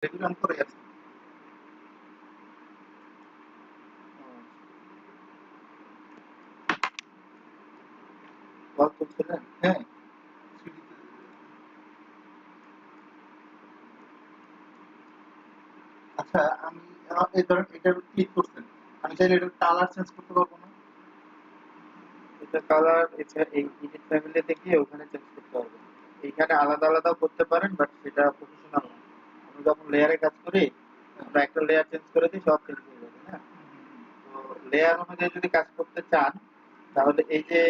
Regular on করে আছে। ওয়াল করছিলেন? হ্যাঁ, সিডিতে আচ্ছা আমি এই ধরেন এটার ক্লিক করছেন। আমি চাইলে এটার কালার চেঞ্জ করতে পারবো না? এটা কালার এটা এই এডিট ফ্যামিলিতে গিয়ে ওখানে চেঞ্জ করতে হবে। এইখানে আলাদা আলাদাও করতে পারেন বাট সেটা প্রফেশনাল না। আমি যখন লেয়ারে কাজ করি আমরা একটা লেয়ার চেঞ্জ করে দিই সব চেঞ্জ হয়ে যাবে, হ্যাঁ? তো লেয়ার অনুযায়ী যদি কাজ করতে চান তাহলে এই যে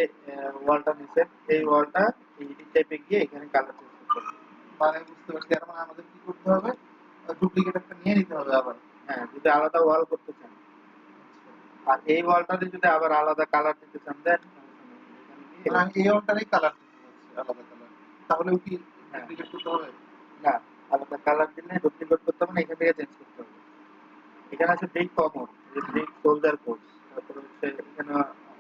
ওয়ালটা নিচে এই ওয়ালটা এডিট টাইপে গিয়ে এখানে কালার চেঞ্জ করতে হবে। মানে বুঝতে পারছি, তার মানে আমাদের কি করতে হবে? ডুপ্লিকেট একটা নিয়ে নিতে হবে আবার। হ্যাঁ, যদি আলাদা ওয়াল করতে চান। আর এই ওয়ালটাতে যদি আবার আলাদা কালার দিতে চান দেন মানে আমি এই ওয়ালটারই কালার দিতে চাচ্ছি, আলাদা কালার। তাহলেও কি হ্যাঁ, ডুপ্লিকেট করতে হবে? না আলাদা কালার দিলে ডুপ্লিকেট করতে হবে না, এখান থেকে চেঞ্জ করতে হবে। এখানে আছে brick common, brick soldier course, তারপরে হচ্ছে এখানে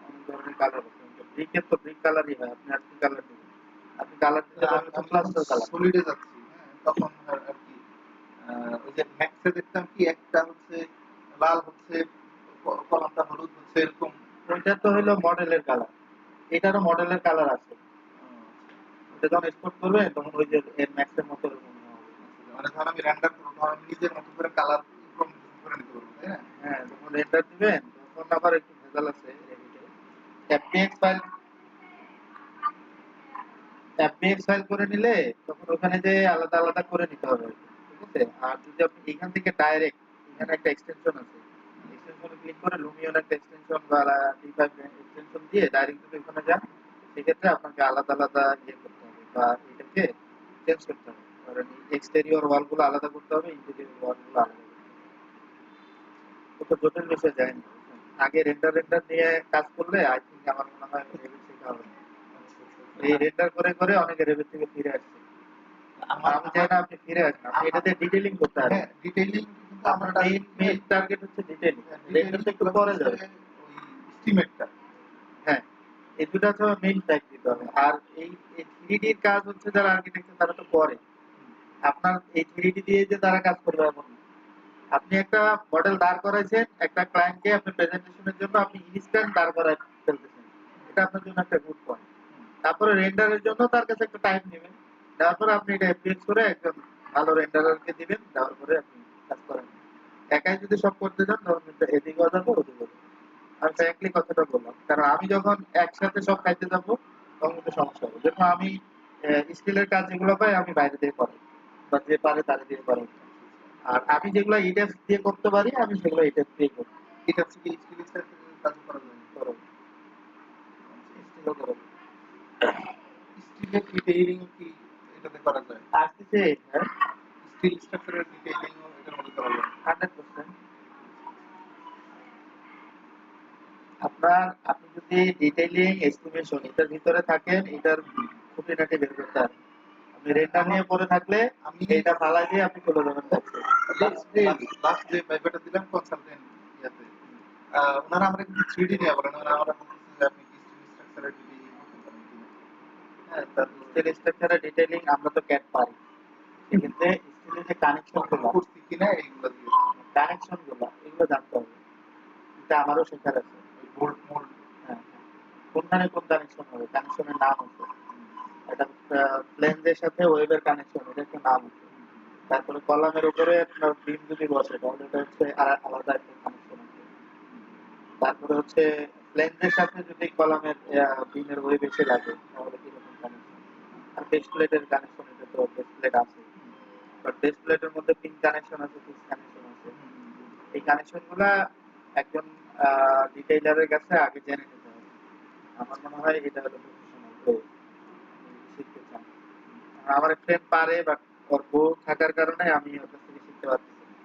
অনেক ধরনের কালার আছে। ব্রিকের তো ব্রিক কালারই হয়, আপনি আর কি কালার দিবেন? আপনি কালার দিতে পারবেন আমি যখন প্লাস্টার কালার। সলিডে যাচ্ছি, হ্যাঁ, তখন আর কি ওই যে ম্যাক্সে দেখতাম কি একটা হচ্ছে লাল হচ্ছে, কলামটা হলুদ হচ্ছে, এরকম। ওইটা তো হলো মডেলের কালার, এটারও মডেলের কালার আছে। ওটা যখন এক্সপোর্ট করবে তখন ওই যে এর ম্যাক্সের মতো এরকম হবে। মানে ধর আমি র্যান্ডার করবো, ধর আমি নিজের মতো করে কালার করে নিতে পারবো, তাই না? হ্যাঁ, যখন রেন্ডার দিবেন তখন আবার একটু ভেজাল আছে রেভিটে। এফপিএক্স ফাইল এফপিএক্স ফাইল করে নিলে তখন ওখানে যে আলাদা আলাদা করে নিতে হবে, ঠিক আছে? আর যদি আপনি এখান থেকে ডাইরেক্ট এখানে একটা এক্সটেনশন আছে, এক্সটেনশনে ক্লিক করে লুমিয়ন একটা এক্সটেনশন বা D5 এক্সটেনশন দিয়ে ডাইরেক্ট যদি ওখানে যান সেক্ষেত্রে আপনাকে আলাদা আলাদা ইয়ে করতে হবে বা এটাকে চেঞ্জ করতে হবে। ধরেন এক্সটেরিয়র ওয়াল গুলো আলাদা করতে হবে, ইন্টেরিয়র ওয়াল গুলো আলাদা করতে হবে। কত জটিল বিষয় যায় না। আগে রেন্ডার রেন্ডার নিয়ে কাজ করলে আই থিঙ্ক আমার মনে হয় রেভিট শেখা হবে না। এই রেন্ডার করে করে অনেকে রেভিট থেকে ফিরে আসছে। আমার আমি চাই না আপনি ফিরে আসেন, আপনি এটাতে ডিটেইলিং করতে পারেন। হ্যাঁ, ডিটেইলিং কিন্তু আপনার আমরা মেইন টার্গেট হচ্ছে ডিটেইলিং, রেন্ডার ডিটেইলিং তো একটু পরে যাবে। ওই এস্টিমেটটা। হ্যাঁ, এই দুটা তো মেইন টাইপ দিতে হবে। আর এই এই 3D এর কাজ হচ্ছে যারা আর্কিটেকচার তারা তো করে। আপনার এই 3D দিয়ে যে তারা কাজ করবে এমন না। আপনি একটা মডেল দাঁড় করাইছেন একটা ক্লায়েন্টকে আপনার প্রেজেন্টেশনের জন্য, আপনি ইনস্ট্যান্ট দাঁড় করায় ফেলতেছেন, এটা আপনার জন্য একটা গুড পয়েন্ট। তারপরে রেন্ডারের জন্য তার কাছে একটা টাইম নেবেন, তারপরে আপনি এটা এফপিএক্স করে একজন ভালো রেন্ডারারকে দিবেন, দেওয়ার পরে আপনি কাজ করেন। একাই যদি সব করতে চান তখন কিন্তু এদিকেও যাবো ওদিকেও যাবো। আমি ফ্র্যাঙ্কলি কথাটা বললাম, কারণ আমি যখন একসাথে সব খাইতে যাবো তখন কিন্তু সমস্যা হবে। যেমন আমি স্কিলের কাজ যেগুলো পাই আমি বাইরে দিয়ে করাই বা যে পারে তারে দিয়ে করাই। আর আমি যেগুলো ইটেক্স দিয়ে করতে পারি আমি সেগুলো ইটেক্স দিয়ে করি। এটা হচ্ছে কি স্কিল কাজ করা যায়। করো, স্টিলও করো। স্টিলের ডিটেইলিং কি এটাতে করা যায়? আসতেছে, হ্যাঁ, স্টিল স্ট্রাকচারের ডিটেইলিং এটার মধ্যে করা যায়। 100%। আপনি যদি ডিটেইলিং এস্টিমেশন এটার ভিতরে থাকেন, এটার খুঁটিনাটি বের করতে হবে। আপনি রেন্ডার আমার নিয়ে পড়ে থাকলে আমি এটা ফালাই দিয়ে আপনি চলে যাবেন কাছে। লাস্ট যে পেপারটা দিলাম কনসালটেন্ট ইয়াতে, ওনারা আমরা কিন্তু 3D নিয়ে বলেন, ওনারা আমরা বলতেছে যে আপনি কি স্টিল স্ট্রাকচারের ডিটেইলিং করতে পারেন কিনা। হ্যাঁ, তার স্টিল স্ট্রাকচারের ডিটেইলিং আমরা তো ক্যাট পারি। সেক্ষেত্রে স্টিলের যে কানেকশন গুলো করছি কিনা এইগুলো দিয়ে এগুলো জানতে হবে। এটা আমারও শেখার আছে। Bolt mould. হ্যাঁ, কোনখানে কোন কানেকশন হবে, কানেকশনের নাম আছে। এটা প্লেনদের সাথে ওয়েবের কানেকশন, এটা একটা নাম আছে। তারপরে কলামের উপরে আপনার বিম যদি বসে তাহলে এটা হচ্ছে আলাদা একটা কানেকশন আছে। তারপরে হচ্ছে প্লেনদের সাথে যদি কলামের বিমের ওয়েব এসে লাগে তাহলে কিরকম কানেকশন। আর বেস প্লেটের কানেকশন, এটা তো বেস প্লেট আছে, বাট বেস প্লেটের মধ্যে পিন কানেকশন আছে, ফিক্স কানেকশন আছে। এই কানেকশন গুলা একজন ডিটেইলারের কাছে আগে জেনে নিতে হবে। আমার মনে হয় এটা হলো প্রফেশনাল তো শিখতে চান। আমার এক ফ্রেন্ড পারে বাট ওর বউ থাকার কারণে আমি ওর কাছ থেকে শিখতে পারতেছি না।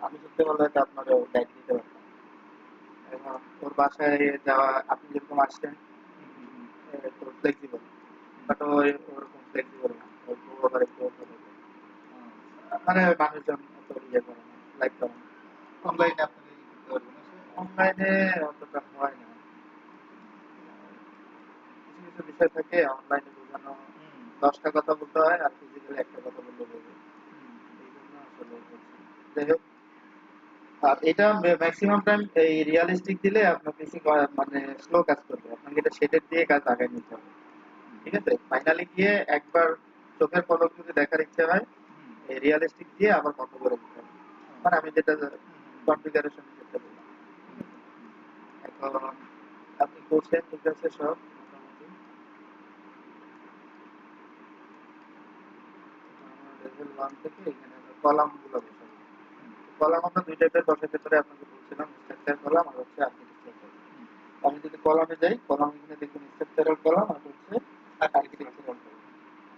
আমি শিখতে পারলে হয়তো আপনারও গাইড দিতে পারতাম। এবং ওর বাসায় যাওয়া আপনি যেরকম আসছেন তো ফ্লেক্সিবল, বাট ওরকম ফ্লেক্সিবল না, ওর বউ আবার একটু অন্যরকম। মানে মানুষজন অত ইয়ে করে না, লাইক করে না। অনলাইনে আপনাকে ই করতে পারবেন না। অনলাইনে অতটা হয় না, কিছু কিছু বিষয় থাকে অনলাইনে বোঝানো, 10টা কথা বলতে হয় আর ফিজিক্যালি একটা কথা বললে বোঝে, এই জন্য আসলে যাই হোক, আর এটা ম্যাক্সিমাম টাইম এই রিয়ালিস্টিক দিলে আপনার পিসি মানে স্লো কাজ করবে, আপনাকে এটা শেডের দিয়ে কাজ আগায় নিতে হবে। ঠিক আছে, ফাইনালি গিয়ে একবার চোখের পলক যদি দেখার ইচ্ছে হয় এই রিয়ালিস্টিক দিয়ে আবার বন্ধ করে দিতে হবে, মানে আমি যেটা কনফিগারেশন করতে বললাম। এখন আপনি করছেন ঠিক আছে সব মোটামুটি, লেভেল 1 থেকে এখানে আমরা কলাম গুলো বসাবো। কলাম আমরা দুই টাইপের বসাতে পারি, আপনাকে বলছিলাম স্ট্রাকচার কলাম আর হচ্ছে আর্কিটেকচার কলাম। আমি যদি কলামে যাই, কলাম এখানে দেখুন স্ট্রাকচারাল কলাম আর হচ্ছে আর্কিটেকচারাল কলাম।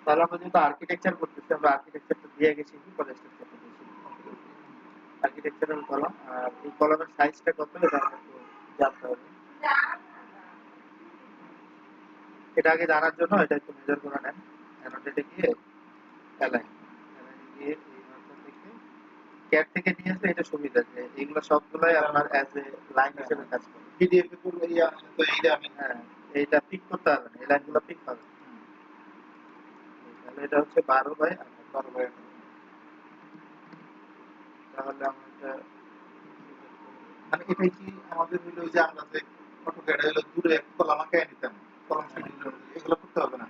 তাহলে আমরা যেহেতু আর্কিটেকচার করতেছি, আমরা আর্কিটেকচারটা দিয়ে গেছি কি পরে স্ট্রাকচারটা দিয়েছি। আর্কিটেকচারাল কলাম, আর এই কলামের সাইজটা কত এটা আমাকে জানতে হবে। এটা আগে জানার জন্য এটা একটু মেজার করে নেন। অ্যানোটেটে গিয়ে অ্যালাইন গিয়ে এই মাত্রা থেকে ক্যাট থেকে নিয়েছে, এটা সুবিধা যে এগুলো সবগুলাই আপনার অ্যাজ এ লাইন হিসেবে কাজ করে। পিডিএফ এ করলে ইয়া তো এইটা আমি হ্যাঁ, এইটা পিক করতে পারবেন, এই লাইনগুলো পিক পাবেন। তাহলে এটা হচ্ছে 12/18, 12/18। তাহলে আমরা এটা মানে এটাই কি আমাদের হইলো যে আমরা যে অটোক্যাড হইলো দূরে কলাম আঁকায় নিতাম, কলাম শিডিউল এগুলো করতে হবে না।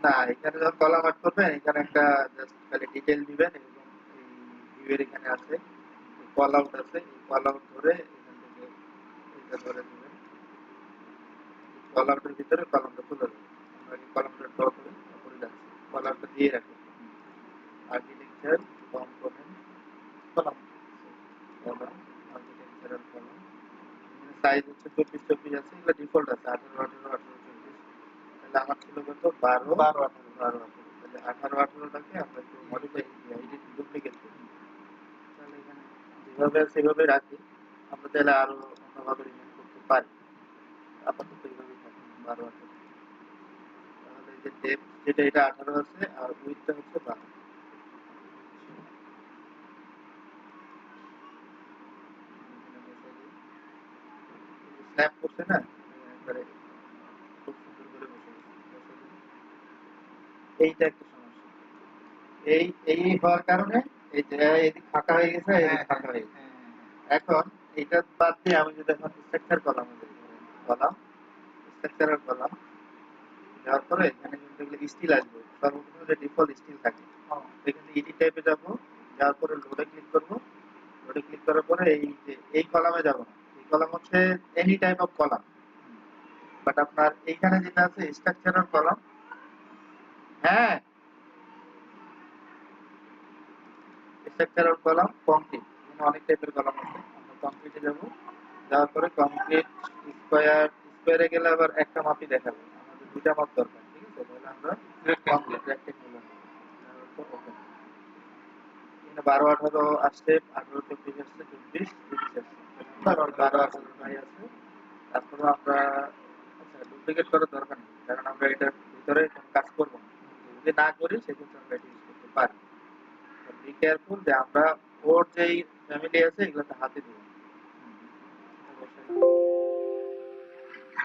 না, এখানে যখন কলাম আর্ট করবেন এখানে একটা জাস্ট খালি ডিটেইল দিবেন এবং এই ভিউয়ের এখানে আছে কল আউট আছে, এই কল আউট ধরে এখান থেকে এটা ধরে দিবেন, কল আউটের ভিতরে কলামটা তুলে দেবেন। আমরা এই কলামটা ড্র করি, তারপরে যাচ্ছি কলামটা দিয়ে রাখি architecture component column column, architectural column, size হচ্ছে 24/24 আছে, এগুলো ডিফল্ট আছে 18/18, 18/24। তাহলে আমার ছিল কত 12 12/18। 12/18, তাহলে 18/18টাকে আমরা একটু মডিফাই এডিট ডুপ্লিকেট করি। তাহলে এখানে যেভাবে আছে সেভাবে রাখি, আমরা তাহলে আরো অন্যভাবে রিমেন্ট করতে পারি, আপাতত এইভাবেই থাকি 12/18। তাহলে এই যে ডেপথ যেটা এটা 18 আছে আর উইডথটা হচ্ছে 12। স্ন্যাপ করছে না একবারে খুব সুন্দর করে বসে গেছে। এইটা একটা সমস্যা, এই এই হওয়ার কারণে এই যে এদিক ফাঁকা হয়ে গেছে, এদিক ফাঁকা হয়ে গেছে। এখন এটা বাদ দিয়ে আমি যদি এখন স্ট্রাকচার কলামে যাই, কলাম স্ট্রাকচারাল কলাম যাওয়ার পরে এখানে কিন্তু এগুলো স্টিল আসবে, সর্বপ্রথম যে ডিফল্ট স্টিল থাকে এখানে এডিট টাইপে যাবো, যাওয়ার পরে লোডে ক্লিক করবো, লোডে ক্লিক করার পরে এই যে এই কলামে যাব না, এই কলাম হচ্ছে any type of column, but আপনার এইখানে যেটা আছে স্ট্রাকচারাল কলাম, হ্যাঁ স্ট্রাকচারাল কলাম কংক্রিট, এখানে অনেক টাইপের কলাম আছে, আমরা কংক্রিটে যাব, যাওয়ার পরে কংক্রিট স্কোয়ারে গেলে আবার একটা মাপই দেখাবে, আমাদের দুইটা মাপ দরকার। ঠিক আছে, তাহলে আমরা কংক্রিট রেক্টেঙ্গুলার ওকে, এখানে 12/18 আসছে, 18/24 আসছে, 24/30 আসছে, 12/18 নাই আছে। তারপরে আমরা আচ্ছা ডুপ্লিকেট করার দরকার নেই, কারণ আমরা এটার ভিতরে কোনো কাজ করবো না, যদি না করি সেক্ষেত্রে আমরা এটা ইউজ করতে পারি। বি কেয়ারফুল যে আমরা ওর যেই ফ্যামিলি আছে এগুলোতে হাতে দিব।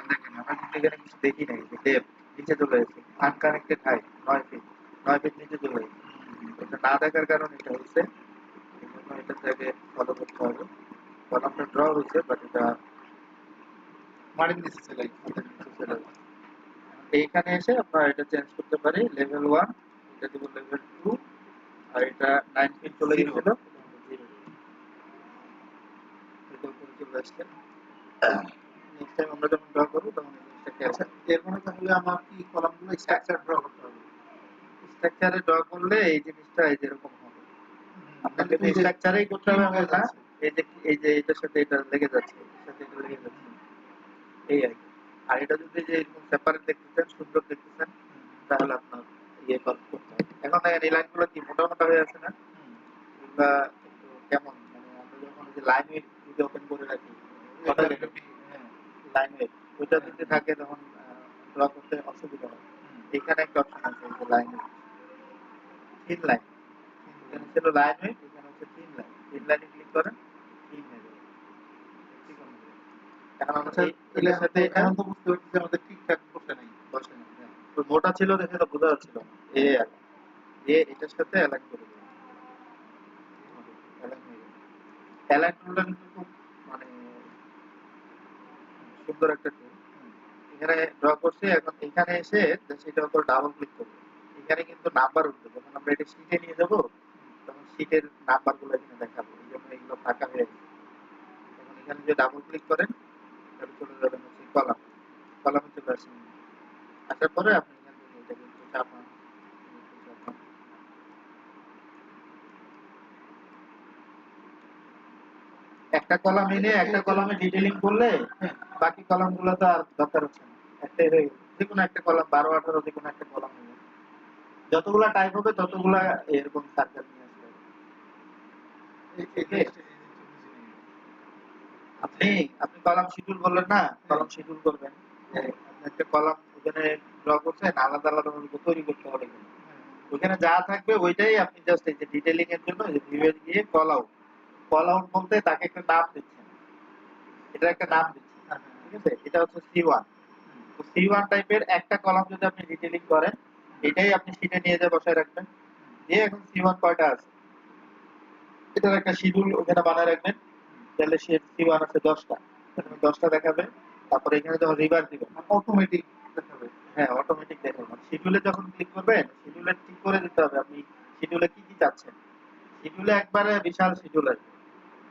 দেখেন আমরা কিন্তু এখানে কিছু দেখি নাই যে ডেপ নিচে চলে গেছে, আনকানেক্টেড হাইট 9 ফিট, 9 ফিট নিচে চলে গেছে। এটা না দেখার কারণে এটা হচ্ছে, এই জন্য এটা থেকে ফলো করতে হবে। কলামটা ড্র হয়েছে বাট এটা মার্কিন নিচে চলে আমাদের নিচে চলে গেছে। এইখানে এসে আমরা এটা চেঞ্জ করতে পারি, লেভেল 1 এটা দিব লেভেল 2, আর এটা 9 ফিট চলে জিরো। গেছিল, জিরো এটা উপরে চলে আসছে। নেক্সট টাইম আমরা যখন ড্র করবো তখন এই জিনিসটা খেয়াল আচ্ছা এর মানে তাহলে আমার কি কলামগুলো স্ট্রাকচার ড্র করতে হবে? স্ট্রাকচারে ড্র করলে এই জিনিসটা এই যেরকম হবে, আপনার নাহলে তো কিন্তু এই যে স্ট্রাকচারেই করতে হবে এমন না, যাচ্ছে। এই যে এটার সাথে এটা লেগে যাচ্ছে, এটার সাথে এটা লেগে যাচ্ছে, এই আর কি। আর এটা যদি যে এরকম সেপারেট দেখতেছেন, সুন্দর দেখতেছেন, তাহলে আপনার ইয়ে করতে হবে। এখন দেখেন এই লাইনগুলো কি মোটা মোটা হয়ে আছে না, এগুলা একটু কেমন, মানে আমরা যখন এই যে লাইন ওয়েট যদি ওপেন করে রাখি লাইন ওয়েট ওইটা যদি থাকে তখন ড্র করতে অসুবিধা হয়। এখানে একটা অপশন আছে এই যে লাইন ওয়েট, থিন লাইন, এখানে ছিল লাইন ওয়েট, এখানে হচ্ছে থিন লাইন, থিন লাইনে ক্লিক করেন, থিন হয়ে যাবে, চিকন হয়ে যাবে। এখন আমরা আচ্ছা এটার সাথে এটা এখন তো বুঝতে পারছি যে আমাদের ঠিকঠাক বসে নাই। বসে না, হ্যাঁ। তো মোটা ছিল দেখে তো বোঝা যাচ্ছিল না, এ আর এটার সাথে অ্যালাইন করে দেবো। অ্যালাইন হয়ে গেল। অ্যালাইন টুলটা কিন্তু খুব মানে সুন্দর একটা টুল। এখানে ড্র করছি, এখন এখানে এসে সেটার উপর ডাবল ক্লিক করবো। এখানে কিন্তু নাম্বার উঠবে, যখন আমরা এটা শিটে নিয়ে যাবো তখন শিটের নাম্বার গুলো এখানে দেখাবো, এই জন্য এগুলো ফাঁকা হয়ে গেছে। এখন এখানে যে ডাবল ক্লিক করেন তাহলে চলে যাবেন হচ্ছে কলাম, কলামে চলে আসবেন। আসার পরে আপনি এখান থেকে এটাকে একটু চাপান, একটু চাপান। একটা কলাম এনে একটা কলামে ডিটেইলিং করলে বাকি কলাম গুলো তো আর দরকার হচ্ছে না, একটাই হয়ে গেল। যে কোনো একটা কলাম 12 18 যে কোনো একটা কলাম হয়ে গেল। যতগুলা টাইপ হবে ততগুলা এরকম সার্কেল নিয়ে আসবে। এই ঠিক আছে? জিনিসটা বুঝি নাই। আপনি আপনি কলাম শিডিউল বললেন না, কলাম শিডিউল করবেন যে আপনি একটা কলাম ওখানে ড্র করছেন, আলাদা আলাদা ভাবে তৈরি করতে হবে। ওখানে যা থাকবে ওইটাই আপনি জাস্ট এই যে ডিটেইলিং এর জন্য এই যে ভিউয়ে গিয়ে কল আউট, কল আউট বলতে তাকে একটা নাম দিচ্ছেন, এটা একটা নাম দিচ্ছেন। ঠিক আছে, এটা হচ্ছে C1। তো C1 টাইপের একটা কলাম যদি আপনি ডিটেইলিং করেন, এটাই আপনি শীটে নিয়ে যা বসায় রাখবেন। দিয়ে এখন C1 কয়টা আছে এটার একটা শিডিউল ওখানে বানায় রাখবেন। তাহলে C1 আছে 10টা, এখানে 10টা দেখাবে। তারপরে এখানে যখন রিভার দিবেন অটোমেটিক দেখাবে। হ্যাঁ অটোমেটিক দেখাবে। শিডিউলে যখন ক্লিক করবেন শিডিউলে ঠিক করে দিতে হবে আপনি শিডিউলে কি কি চাচ্ছেন। শিডিউলে একবারে বিশাল শিডিউল আছে,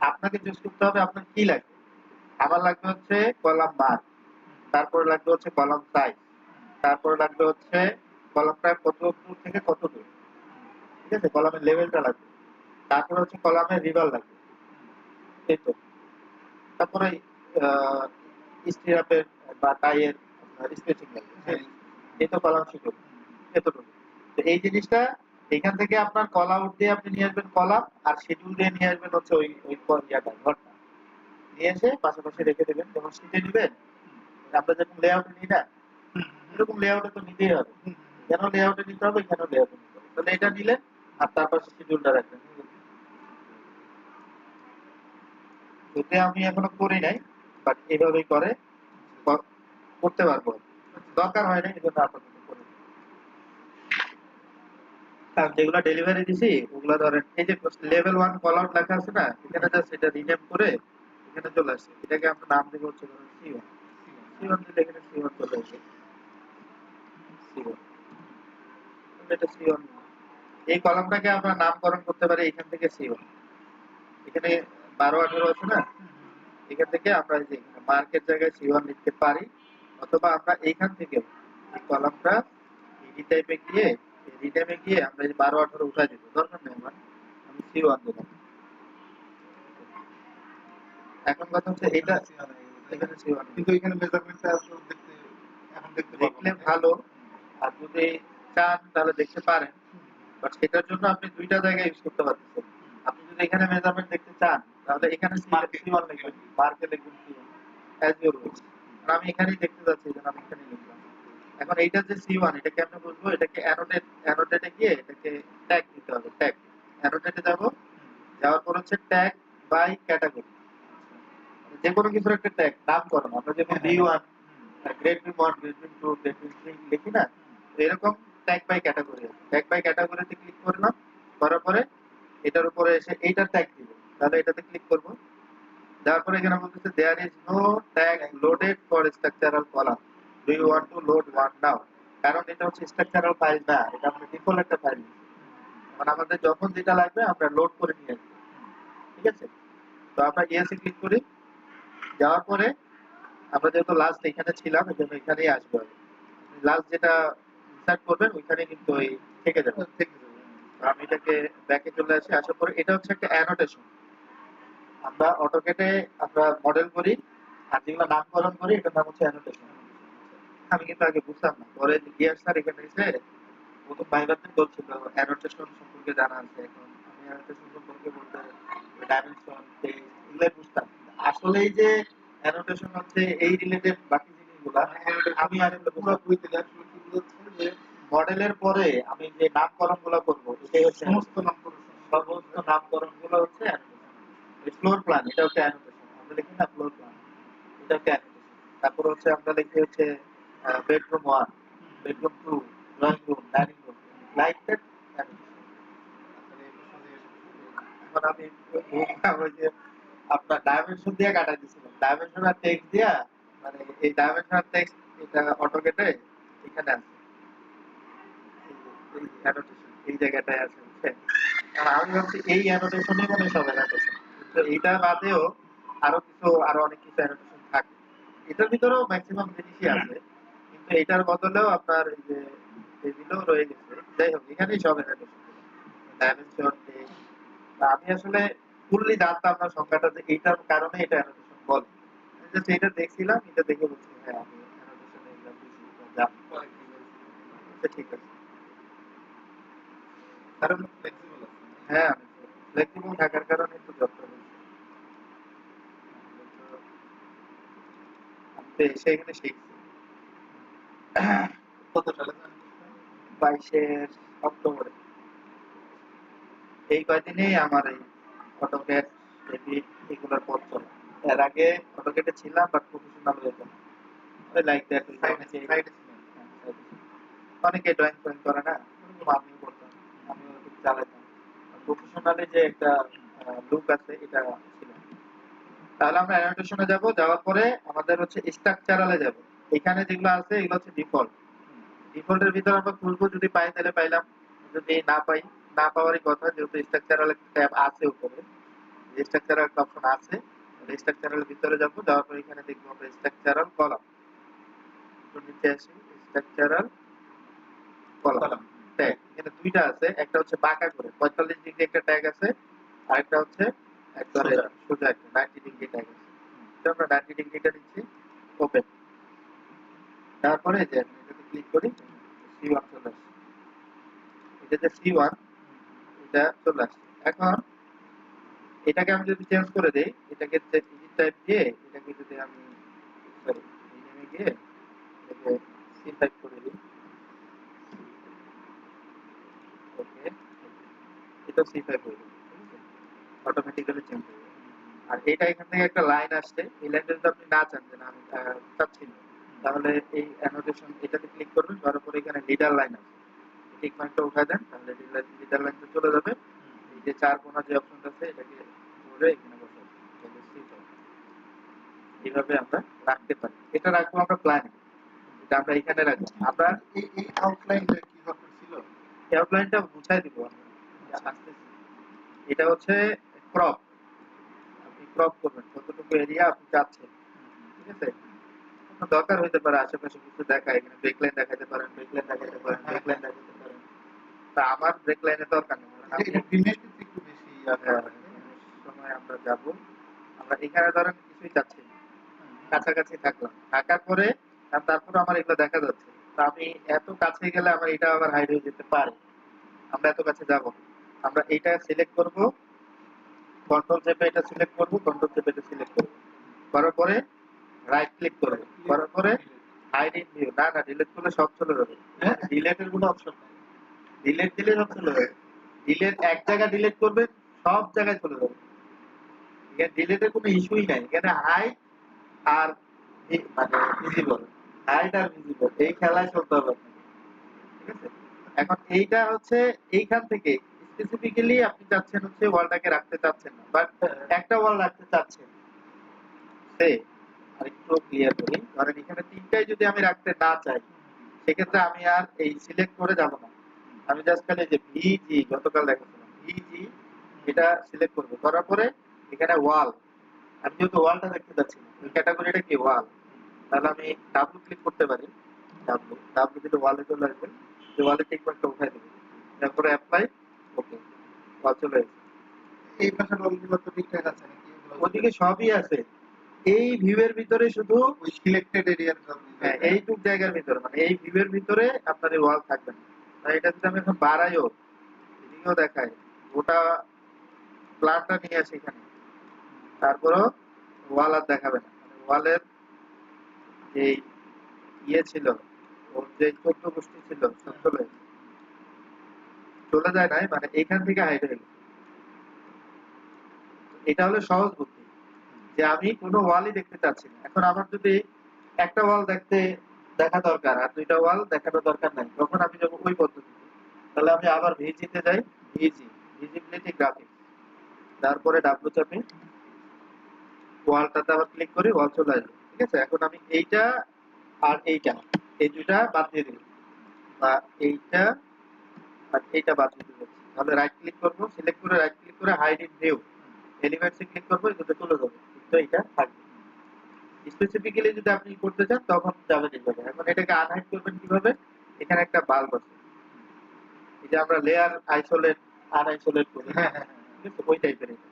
আপনাকে চুজ করতে হবে আপনার কি লাগবে। আমার লাগবে হচ্ছে কলাম বার, তারপরে লাগবে হচ্ছে কলাম সাইজ, তারপরে লাগবে হচ্ছে কলামটা কত দূর থেকে কত দূর। ঠিক আছে, কলামের লেভেলটা লাগবে, তারপরে হচ্ছে কলামের রিভার লাগবে, এই তো। তারপরে স্টিরাপের বা টাইয়ের স্পেসিং লাগবে, এই তো কলাম শিডিউল, এতটুকু। তো এই জিনিসটা এখান থেকে আপনার কল আউট দিয়ে আপনি নিয়ে আসবেন কলাম, আর শিডিউল দিয়ে নিয়ে আসবেন হচ্ছে ওই ওই ইয়াটা ঘরটা নিয়ে এসে পাশাপাশি রেখে দেবেন। যখন শিটে নিবেন আমরা যখন লেআউটে নিই না, এরকম লেআউটে তো নিতেই হবে। কেন লেআউটে নিতে হবে, কেন লেআউটে নিতে হবে, তাহলে এটা নিলেন আর তার পাশে শিডিউলটা রাখবেন। যদি আমি এখনো করি নাই, বাট এভাবেই করে করতে পারবো, দরকার হয় না এই জন্য আপাতত করে দিই। আর যেগুলো ডেলিভারি দিছি ওগুলো ধরেন এই যে লেভেল 1 কল আউট লেখা আছে না, এখানে জাস্ট এটা রিনেম করে এখানে চলে আসছে। এটাকে আমরা নাম দেব হচ্ছে ধরুন C1, C1 দিলে এখানে C1 চলে আসে, C1 এটা C1। এই কলামটাকে আমরা নামকরণ করতে পারি এখান থেকে C1। এখানে 12 18 আছে না, এখান থেকে আমরা এই যে মার্কের জায়গায় C1 লিখতে পারি, অথবা আমরা এইখান থেকে এই কলামটা এই টাইপে গিয়ে রিনেমে গিয়ে আমরা এই 12 18 উঠাই দিব, দরকার নেই আমার, আমি C1 দিলাম। এখন কথা হচ্ছে এটা এখানে C1 কিন্তু এখানে মেজারমেন্টটা তো দেখতে এখন দেখতে পাবো দেখলে না। ভালো, আর যদি চান তাহলে দেখতে পারেন, বাট সেটার জন্য আপনি দুইটা জায়গায় ইউজ করতে পারতেছেন। আপনি যদি এখানে মেজারমেন্ট দেখতে চান তাহলে এখানে C1 লিখবেন, মার্কে লিখবেন C1 অ্যাজ ইউর উইশ। আমি এখানেই দেখতে যাচ্ছি এই জন্য আমি এখানেই লিখলাম। এখন এইটা যে C1 এটা কেমনে বুঝবো, এটাকে অ্যানোটেটে গিয়ে এটাকে ট্যাগ দিতে হবে। ট্যাগ অ্যানোটেটে যাব, যাওয়ার পর হচ্ছে ট্যাগ বাই ক্যাটাগরি, যে কোনো কিছুর একটা ট্যাগ নামকরণ। আমরা যেমন B1 grade B1 grade B2 grade B3 লিখি না, তো এরকম ট্যাগ বাই ক্যাটাগরি আছে। ট্যাগ বাই ক্যাটাগরিতে ক্লিক করলাম, করার পরে এটার উপরে এসে এইটার ট্যাগ দিব, তাহলে এটাতে ক্লিক করব। দেওয়ার পরে এখানে বলতেছে there is no tag loaded for structural column, do you want to load one now. কারণ এটা হচ্ছে স্ট্রাকচারাল ফাইল না, এটা আমাদের ডিফল্ট একটা ফাইল। মানে আমাদের যখন যেটা লাগবে আমরা লোড করে নিয়ে আসবো। ঠিক আছে, তো আমরা ইয়েসে ক্লিক করি। যাওয়ার পরে আমরা যেহেতু লাস্ট এখানে ছিলাম এই জন্য এখানেই আসবো। লাস্ট যেটা ইনসার্ট করবেন ওইখানে কিন্তু ওই থেকে যাবে। আমি এটাকে ব্যাকে চলে আসি, আসার পরে এটা হচ্ছে একটা অ্যানোটেশন। আমরা অটোকেটে আমরা মডেল করি, আর যেগুলো নামকরণ করি এটার নাম হচ্ছে অ্যানোটেশন। আমি কিন্তু আগে বুঝতাম না, পরে গিয়ার স্যার এখানে এসে প্রথম ভাইভাতে বলছিল অ্যানোটেশন সম্পর্কে জানা আছে। এখন আমি অ্যানোটেশন সম্পর্কে বলতে ডাইমেনশন এগুলো বুঝতাম। আসলে এই যে অ্যানোটেশন হচ্ছে এই রিলেটেড বাকি জিনিসগুলো আমি আসলে পুরো বইতে আসলে কি বুঝাচ্ছে যে মডেলের পরে আমি যে নামকরণ গুলো করবো এটাই হচ্ছে সমস্ত নামকরণ সমস্ত নামকরণ গুলো হচ্ছে ফ্লোর প্ল্যান, এটা হচ্ছে অ্যানোটেশন। আমরা লিখি না ফ্লোর প্ল্যান, এটা হচ্ছে অ্যানোটেশন। তারপর হচ্ছে আমরা লিখি হচ্ছে bedroom 1 bedroom 2 drawing room dining room, like that annotation. এখন আমি ওই যে আপনার ডাইমেনশন দিয়ে কাটাই দিছিলাম, ডাইমেনশন আর টেক্সট দিয়া, মানে এই ডাইমেনশন আর টেক্সট এটা অটোকেটে এখানে আছে, এই অ্যানোটেশন এই জায়গাটায় আছে, বুঝছেন? আর আমি ভাবছি এই অ্যানোটেশনই মানে সব অ্যানোটেশন, কিন্তু এইটা বাদেও আরো অনেক কিছু অ্যানোটেশন থাকে, এটার ভিতরেও ম্যাক্সিমাম জিনিসই আছে, কিন্তু এটার বদলেও আপনার এই যে এগুলো রয়ে গেছে। যাই হোক, এখানেই সব অ্যানোটেশন ডাইমেনশন টেক্সট। আমি আসলে ফুললি জানতাম না সংখ্যাটা, যে এইটার কারণে এটা অ্যানোটেশন বলে। আমি জাস্ট এটা দেখছিলাম, এটা দেখে বলছি হ্যাঁ আমি অ্যানোটেশন এগুলো বুঝি বা জানি। আচ্ছা, ঠিক আছে। কারণ ফ্লেক্সিবল আছে। হ্যাঁ, আমি ফ্লেক্সিবল থাকার কারণে তো জবটা হয়েছে। আমি তো এসে এখানে শিখছি। কত সালে জয়েন করছেন? 22 অক্টোবরে। এই কয়দিনেই আমার এই অটোক্যাড রেভিট এগুলোর পথ চলে। এর আগে অটোক্যাডে ছিলাম, বাট প্রফেশনাল হয়ে যেতাম। লাইক দ্যাট সাইডে সাইডে ছিলেন। অনেকে ড্রয়িং ফ্রয়িং করে না, ওরকম আমিও করতাম, আমিও ওরকম চালাতাম। প্রফেশনালি যে একটা লুক আছে এটা ছিল। তাহলে আমরা অ্যানোটেশনে যাব, যাওয়ার পরে আমাদের হচ্ছে স্ট্রাকচারালে যাব। এখানে যেগুলো আছে এগুলো হচ্ছে ডিফল্ট। ডিফল্টের ভিতর আমরা খুঁজবো, যদি পাই তাহলে পাইলাম, যদি না পাই, না পাওয়ারই কথা, যেহেতু স্ট্রাকচারাল ট্যাব আছে উপরে, স্ট্রাকচারাল অপশন আছে, স্ট্রাকচারাল ভিতরে যাব, যাওয়ার পরে এখানে দেখবো আমরা স্ট্রাকচারাল কলাম, তো নিচে আসি স্ট্রাকচারাল কলাম কলাম। ট্যাগ। এখানে দুইটা আছে, একটা হচ্ছে বাঁকা করে 45 ডিগ্রি একটা ট্যাগ আছে, আর একটা হচ্ছে একবারে সোজা। সোজা একটা 90 ডিগ্রি ট্যাগ আছে। তো আমরা 90 ডিগ্রিটা দিচ্ছি ওপেন। তারপরে যে আমি এটাতে ক্লিক করি, C1 চলে আসছে, এটা যে C1 এটা চলে আসছে। এখন এটাকে আমি যদি চেঞ্জ করে দেই, এটাকে এডিট টাইপ দিয়ে এটাকে যদি আমি সরি রিনেমে গিয়ে এটাকে C5 করে দিই, ওকে, এটা C5 হয়ে গেল, ঠিক আছে, অটোমেটিক্যালি চেঞ্জ হয়ে গেল। আর এটা এখান থেকে একটা লাইন আসছে, এই লাইনটা যদি আপনি না চান, যে না আমি চাচ্ছি না, তাহলে এই অ্যানোটেশন এটাতে ক্লিক করবেন, করার পরে এখানে লিডার লাইন আছে, টিক মার্কটা উঠায় দেন, তাহলে লিডার লাইনটা চলে যাবে। এই যে চার কোণা যে অপশনটা আছে এটাকে ধরে এখানে বসাবো, তাহলে C5। এইভাবে আমরা রাখতে পারি। এটা রাখবো আমরা প্ল্যানে, এটা আমরা এখানে রাখবো। আমরা এই আউটলাইনটা কি দরকার ছিল? আউটলাইনটা মুছাই দিব আমরা, আসতেছি। এটা হচ্ছে ক্রপ, আপনি ক্রপ করবেন কতটুকু এরিয়া আপনি চাচ্ছেন, ঠিক আছে। আপনার দরকার হইতে পারে আশেপাশে কিছু দেখা, এখানে ব্রেকলাইন দেখাতে পারেন, ব্রেকলাইন দেখাতে পারেন, ব্রেকলাইন দেখাতে পারেন। তা আমার ব্রেকলাইনে দরকার নেই, কারণ আমি এটা ডিমের ক্ষেত্রে একটু বেশি সময় আমরা যাব, আমরা এখানে ধরেন কিছুই চাচ্ছি না, কাছাকাছি থাকলাম, থাকার পরে আর তারপর আমার এগুলো দেখা যাচ্ছে, তা আমি এত কাছে গেলে আমার এটা আবার হাইড হয়ে যেতে পারে, আমরা এত কাছে যাব। আমরা এটা সিলেক্ট করব, কন্ট্রোল চেপে এটা সিলেক্ট করব, কন্ট্রোল চেপে এটা সিলেক্ট করব, করার পরে রাইট ক্লিক করব, করার পরে হাইড ইন ভিউ, না ডিলিট করলে সব চলে যাবে, ডিলিটের কোনো অপশন নাই, ডিলিট দিলে সব চলে যাবে। ডিলিট এক জায়গা ডিলিট করবেন, সব জায়গায় চলে যাবে, এখানে ডিলিটের কোনো ইস্যুই নাই, এখানে হাইড আর মানে ভিজিবল, হাইড আর ভিজিবল এই খেলায় চলতে হবে আপনাকে, ঠিক আছে। এখন এইটা হচ্ছে এইখান থেকে স্পেসিফিক্যালি আপনি চাচ্ছেন হচ্ছে ওয়ালটাকে রাখতে চাচ্ছেন না, বাট একটা ওয়াল রাখতে চাচ্ছেন, সে আরেকটু ক্লিয়ার করি, ধরেন এখানে তিনটাই যদি আমি রাখতে না চাই, সেক্ষেত্রে আমি আর এই সিলেক্ট করে যাব না, আমি জাস্ট খালি যে ভিজি গতকাল দেখাচ্ছিলাম ভিজি এটা সিলেক্ট করব, করার পরে এখানে ওয়াল, আমি যেহেতু ওয়ালটা দেখতে চাচ্ছি না, ওই ক্যাটাগরিটা কি ওয়াল, তাহলে আমি ডাবল ক্লিক করতে পারি, ডাবল ডাবল দিলে ওয়ালে চলে আসবে, যে ওয়ালে টিক মার্কটা উঠাই দেবো, তারপরে অ্যাপ্লাই, ওকে, ওয়াল চলে আসবে। এই পাশের রোলগুলো তো ঠিকঠাক আছে নাকি? ওদিকে সবই আছে, এই ভিউ এর ভিতরে শুধু ওই সিলেক্টেড এরিয়ার হ্যাঁ এইটুক জায়গার ভিতরে, মানে এই ভিউ এর ভিতরে আপনার এই ওয়াল থাকবে না। তাই এটা যদি আমি এখন বাড়াইও, এদিকেও দেখাই, গোটা প্ল্যানটা নিয়ে আসি এখানে, তারপরও ওয়াল আর দেখাবে না, মানে ওয়ালের যে ইয়ে ছিল, ওর যে 14 গোষ্ঠী ছিল সব চলে যায় নাই, মানে এখান থেকে হাইড হয়ে গেছে। এটা হলো সহজ বুদ্ধি, যে আমি কোনো ওয়ালই দেখতে চাচ্ছি না। এখন আমার যদি একটা ওয়াল দেখা দরকার আর দুইটা ওয়াল দেখানোর দরকার নাই, তখন আমি যখন ওই পদ্ধতিতে, তাহলে আমি আবার ভিজিতে যাই, ভিজিবিলিটি গ্রাফিক্স, তারপরে ডাব্লু চাপি, ওয়ালটাতে আবার ক্লিক করি, ওয়াল চলে আসবে। ঠিক আছে, এখন আমি এইটা আর এইটা, এই দুইটা বাদ দিয়ে দিই, বা এইটা আর এইটা বাদ দিয়ে দিচ্ছি। তাহলে রাইট ক্লিক করবো, সিলেক্ট করে রাইট ক্লিক করে হাইড ইন ভিউ এলিমেন্টসে ক্লিক করবো, এই দুটো চলে যাবে, কিন্তু এইটা থাকবে। স্পেসিফিক্যালি যদি আপনি করতে চান তখন যাবেন এইভাবে। এখন এটাকে আনহাইড করবেন কিভাবে? এখানে একটা বাল্ব আছে, এই যে আমরা লেয়ার আইসোলেট আনআইসোলেট করি, হ্যাঁ হ্যাঁ ঠিক আছে, ওই টাইপের এটা।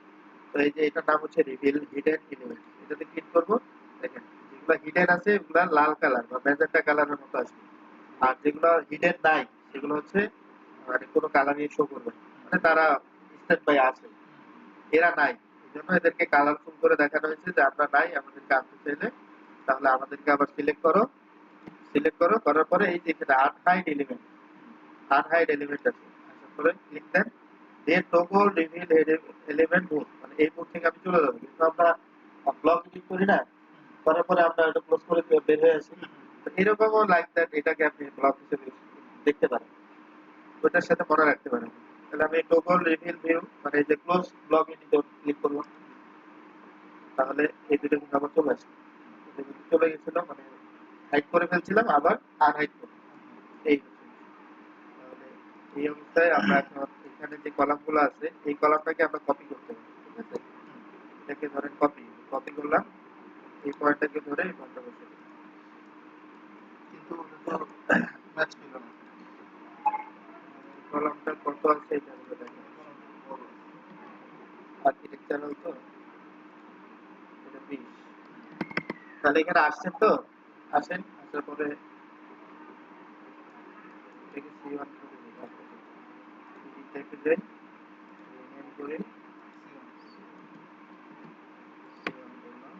তো এই যে এটার নাম হচ্ছে রিভিল হিডেন এলিমেন্ট, এটাতে ক্লিক করবো। দেখেন যেগুলো হিডেন আছে এগুলা লাল কালার বা ম্যাজেন্টা কালারের মতো আসবে, আর যেগুলো হিডেন নাই সেগুলো হচ্ছে মানে কোনো কালারই শো করবে না। মানে তারা স্ট্যান্ড বাই আছে, এরা নাই, এই জন্য এদেরকে কালারফুল করে দেখানো হয়েছে যে আমরা নাই, আমাদেরকে আনতে চাইলে তাহলে আমাদেরকে আবার সিলেক্ট করো, সিলেক্ট করো, করার পরে এই যে এখানে আনহাইড এলিমেন্ট, আনহাইড এলিমেন্ট আছে, আসার পরে ক্লিক দেন, দিয়ে টগল রিভিল এলিমেন্ট মুভ, মানে এই মুভ থেকে আমি চলে যাবো, কিন্তু আমরা ব্লক এডিট করি না, করার পরে আমরা এটা ক্লোজ করে বের হয়ে আসি। তো এরকমও লাইক দ্যাট এটাকে আপনি ব্লক হিসেবে দেখতে পারেন, ওটার সাথে মনে রাখতে পারেন। তাহলে আমি টগল রিভিল ভিউ মানে এই যে ক্লোজ ব্লক এডিটর ক্লিক করলাম, তাহলে এই দুটো কিন্তু আবার চলে আসবে, এটা কিন্তু চলে গেছিল, মানে হাইড করে ফেলছিলাম আবার আনহাইড করব, এই হচ্ছে। তাহলে এই অবস্থায় আমরা এখন এখানে যে কলামগুলো আছে এই কলামটাকে আমরা কপি করতে পারি। ঠিক আছে, এটাকে ধরেন কপি কপি করলাম, এই পয়েন্টটাকে ধরে এই পয়েন্টটা বসে দিলাম। কিন্তু ওটা তো ম্যাচ পেল না। কলামটা কত আছে এটা হলো দেখেন, বড়। আর্কিটেকচারাল তো এটা 20। তাহলে এখানে আসছেন তো, আসেন, আসার পরে এটাকে C1 করে দিই, এই টাইপে যাই, রিনেম করে C1 করলাম,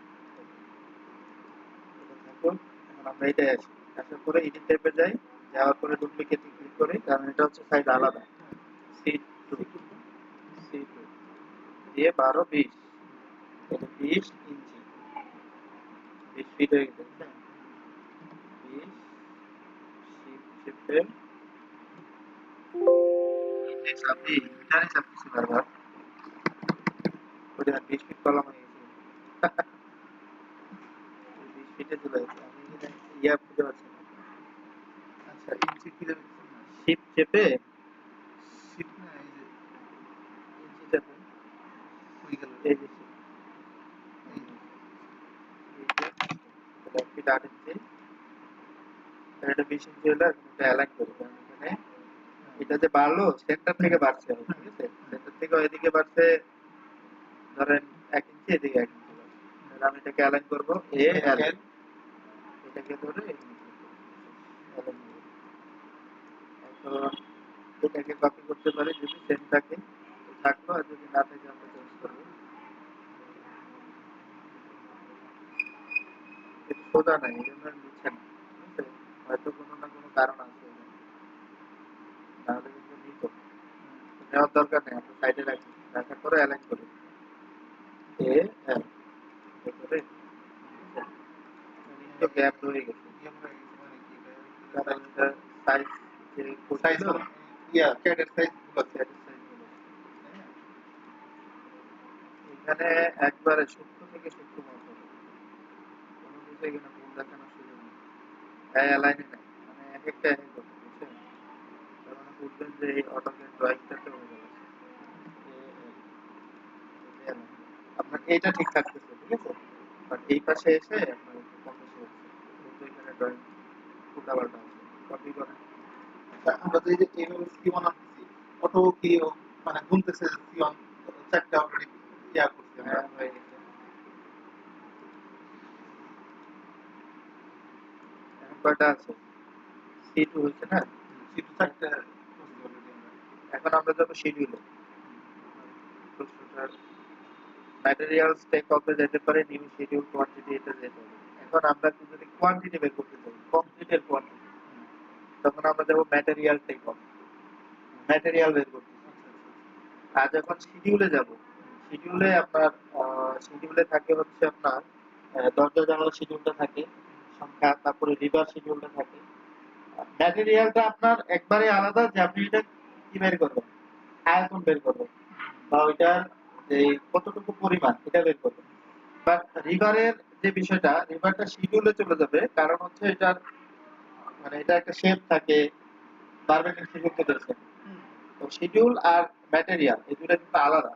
এটা থাকুক। এখন আমরা এটাই আসি, আসার পরে এডিট টাইপে যাই, যাওয়ার পরে ডুপ্লিকেট ক্লিক করি, কারণ এটা হচ্ছে সাইজ আলাদা, C2, C2 দিয়ে 12 20, এটা 20 ইঞ্চি, 20 ফিট হয়ে গেছে, 20 শিফটে আপনি ইন্টারে চাপতেছি বারবার, ওটা 20 ফিট কলাম হয়ে গেছে, 20 ফিটে চলে গেছে। আমি এখানে ইয়া খুঁজে পাচ্ছি না, আচ্ছা ইঞ্চি ফিরে দিচ্ছেন না, শিফট চেপে শিট না এই যে ইঞ্চি চাপে, হয়ে গেল, এই যে এই যে এক ফিট 8 ইঞ্চি, এটা 20 ইঞ্চি হলো, এখন এটা অ্যালাইন করি, কারণ এখানে এটা যে বাড়লো সেন্টার থেকে বাড়ছে, ঠিক আছে, সেন্টার থেকে ওইদিকে বাড়ছে ধরেন 1 ইঞ্চি, এদিকে 1 ইঞ্চি বাড়ছে, তাহলে আমি এটাকে অ্যালাইন করবো এ এল, এটাকে ধরে অ্যালাইন করবো। এখন এটাকে কপি করতে পারি যদি সেম থাকে তো থাকলো, আর যদি না থাকে আমরা চেঞ্জ করবো। এটা সোজা নাই, এই জন্য নিচ্ছে না, ঠিক আছে, হয়তো কোনো না কোনো কারণ আছে এখানে, নাহলে কিন্তু নিত, নেওয়ার দরকার নেই, আমরা সাইডে রাখি, রাখার পরে অ্যালাইন করি এ এল, এটা করে, ঠিক আছে, একটু গ্যাপ রয়ে গেছে, ইয়ে হয়ে গেছে মানে কি কারণ এটা সাইজ যে সাইজ করছিল ইয়া ক্যাডের সাইজ ভুল আছে, সেটা সাইজ গুলো, তাই না? এখানে একবারে সূক্ষ্ম থেকে সূক্ষ্ম মাপ হবে, কোনো কিছু এখানে ভুল দেখানোর সুযোগ নেই, অ্যালাইনে নাই, মানে এক একটা এক এক রকম, বুঝছেন, তার মানে বুঝবেন যে এই অটোক্যাড ড্রয়িংটাতে হয়ে গেল আপনার এইটা ঠিক থাকতেছে, ঠিক আছে, বাট এই পাশে এসে আপনার একটু কম বেশি হচ্ছে, যেহেতু এখানে ড্রয়িং উল্টাপাল্টা আছে, কপি করেন। আচ্ছা আমরা যে এই যে এইভাবে সি1 আনতেছি, অটো কি মানে গুনতেছে সি1 চারটা অলরেডি ইয়া করছি আমরা, হ্যাঁ হয়ে গেছে, এখন কয়টা আছে, C2 হয়েছে না, সি2 চারটা করছি অলরেডি আমরা। এখন আমরা যাবো শিডিউলে, ম্যাটেরিয়ালস টেক অফে যেতে পারে, নিউ শিডিউল কোয়ান্টিটি, এটা যেতে হবে। এখন আমরা যদি কোয়ান্টিটি বের করতে চাই, কমপ্লিটের কোয়ান্টিটি, তখন আমরা যাবো ম্যাটেরিয়াল টেক অফ, ম্যাটেরিয়াল বের করতে। আর যখন শিডিউলে যাব, শিডিউলে আপনার শিডিউলে থাকে হচ্ছে আপনার দরজা জানালা শিডিউলটা থাকে সংখ্যা, তারপরে রিভার শিডিউলটা থাকে। ম্যাটেরিয়ালটা আপনার একবারে আলাদা, যে আপনি এটা কি বের করবেন, আয়তন বের করবেন, বা ওইটার যে কতটুকু পরিমাণ এটা বের করবে। বাট রিভারের যে বিষয়টা, রিভারটা শিডিউলে চলে যাবে, কারণ হচ্ছে এটার মানে এটা একটা শেপ থাকে, বারবেকিং শিডিউল তো দেখছেন। তো শিডিউল আর ম্যাটেরিয়াল এই দুটো কিন্তু আলাদা।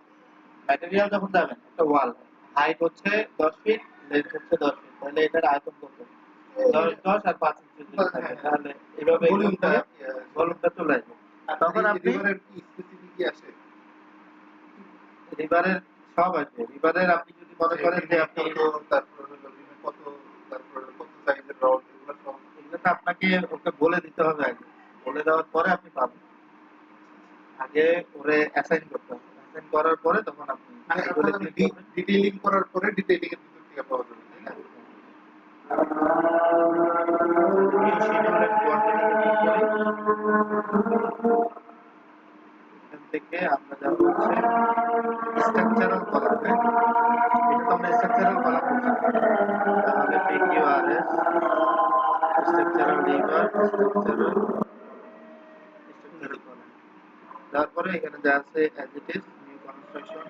ম্যাটেরিয়াল যখন যাবেন একটা ওয়াল, হাইট হচ্ছে 10 ফিট, লেন্থ হচ্ছে 10 ফিট, তাহলে এটার আয়তন কত? 10 আর 5 ইঞ্চি যদি থাকে, তাহলে এভাবে ভলিউমটা ভলিউমটা চলে আসবে। তখন আপনি রিভারের কি স্পেসিফিক কি আসে? রিভারের সব আসবে। রিভারের আপনি যদি মনে করেন যে আপনি তারপর হলো রিমে কত, তারপর কত সাইজের রড, এগুলো সব এগুলো তো আপনাকে ওকে বলে দিতে হবে আগে। বলে দেওয়ার পরে আপনি পাবেন। আগে ওরে অ্যাসাইন করতে হবে। অ্যাসাইন করার পরে তখন আপনি মানে এগুলো অর্থাৎ ক্লিক করবেন। ডিটেইলিং করার পরে ডিটেইলিং এর ভিতর থেকে পাওয়া যাবে, তাই না? নিউ শিডিউল এন্ড কোয়ান্টিটিতে ক্লিক করি। এখান থেকে আমরা যাব হচ্ছে স্ট্রাকচারাল কলাম। এটা তো আমরা স্ট্রাকচারাল কলাম বলছি। তাহলে PQRS structural liver structural column. তারপরে এখানে যা আছে as it is new construction.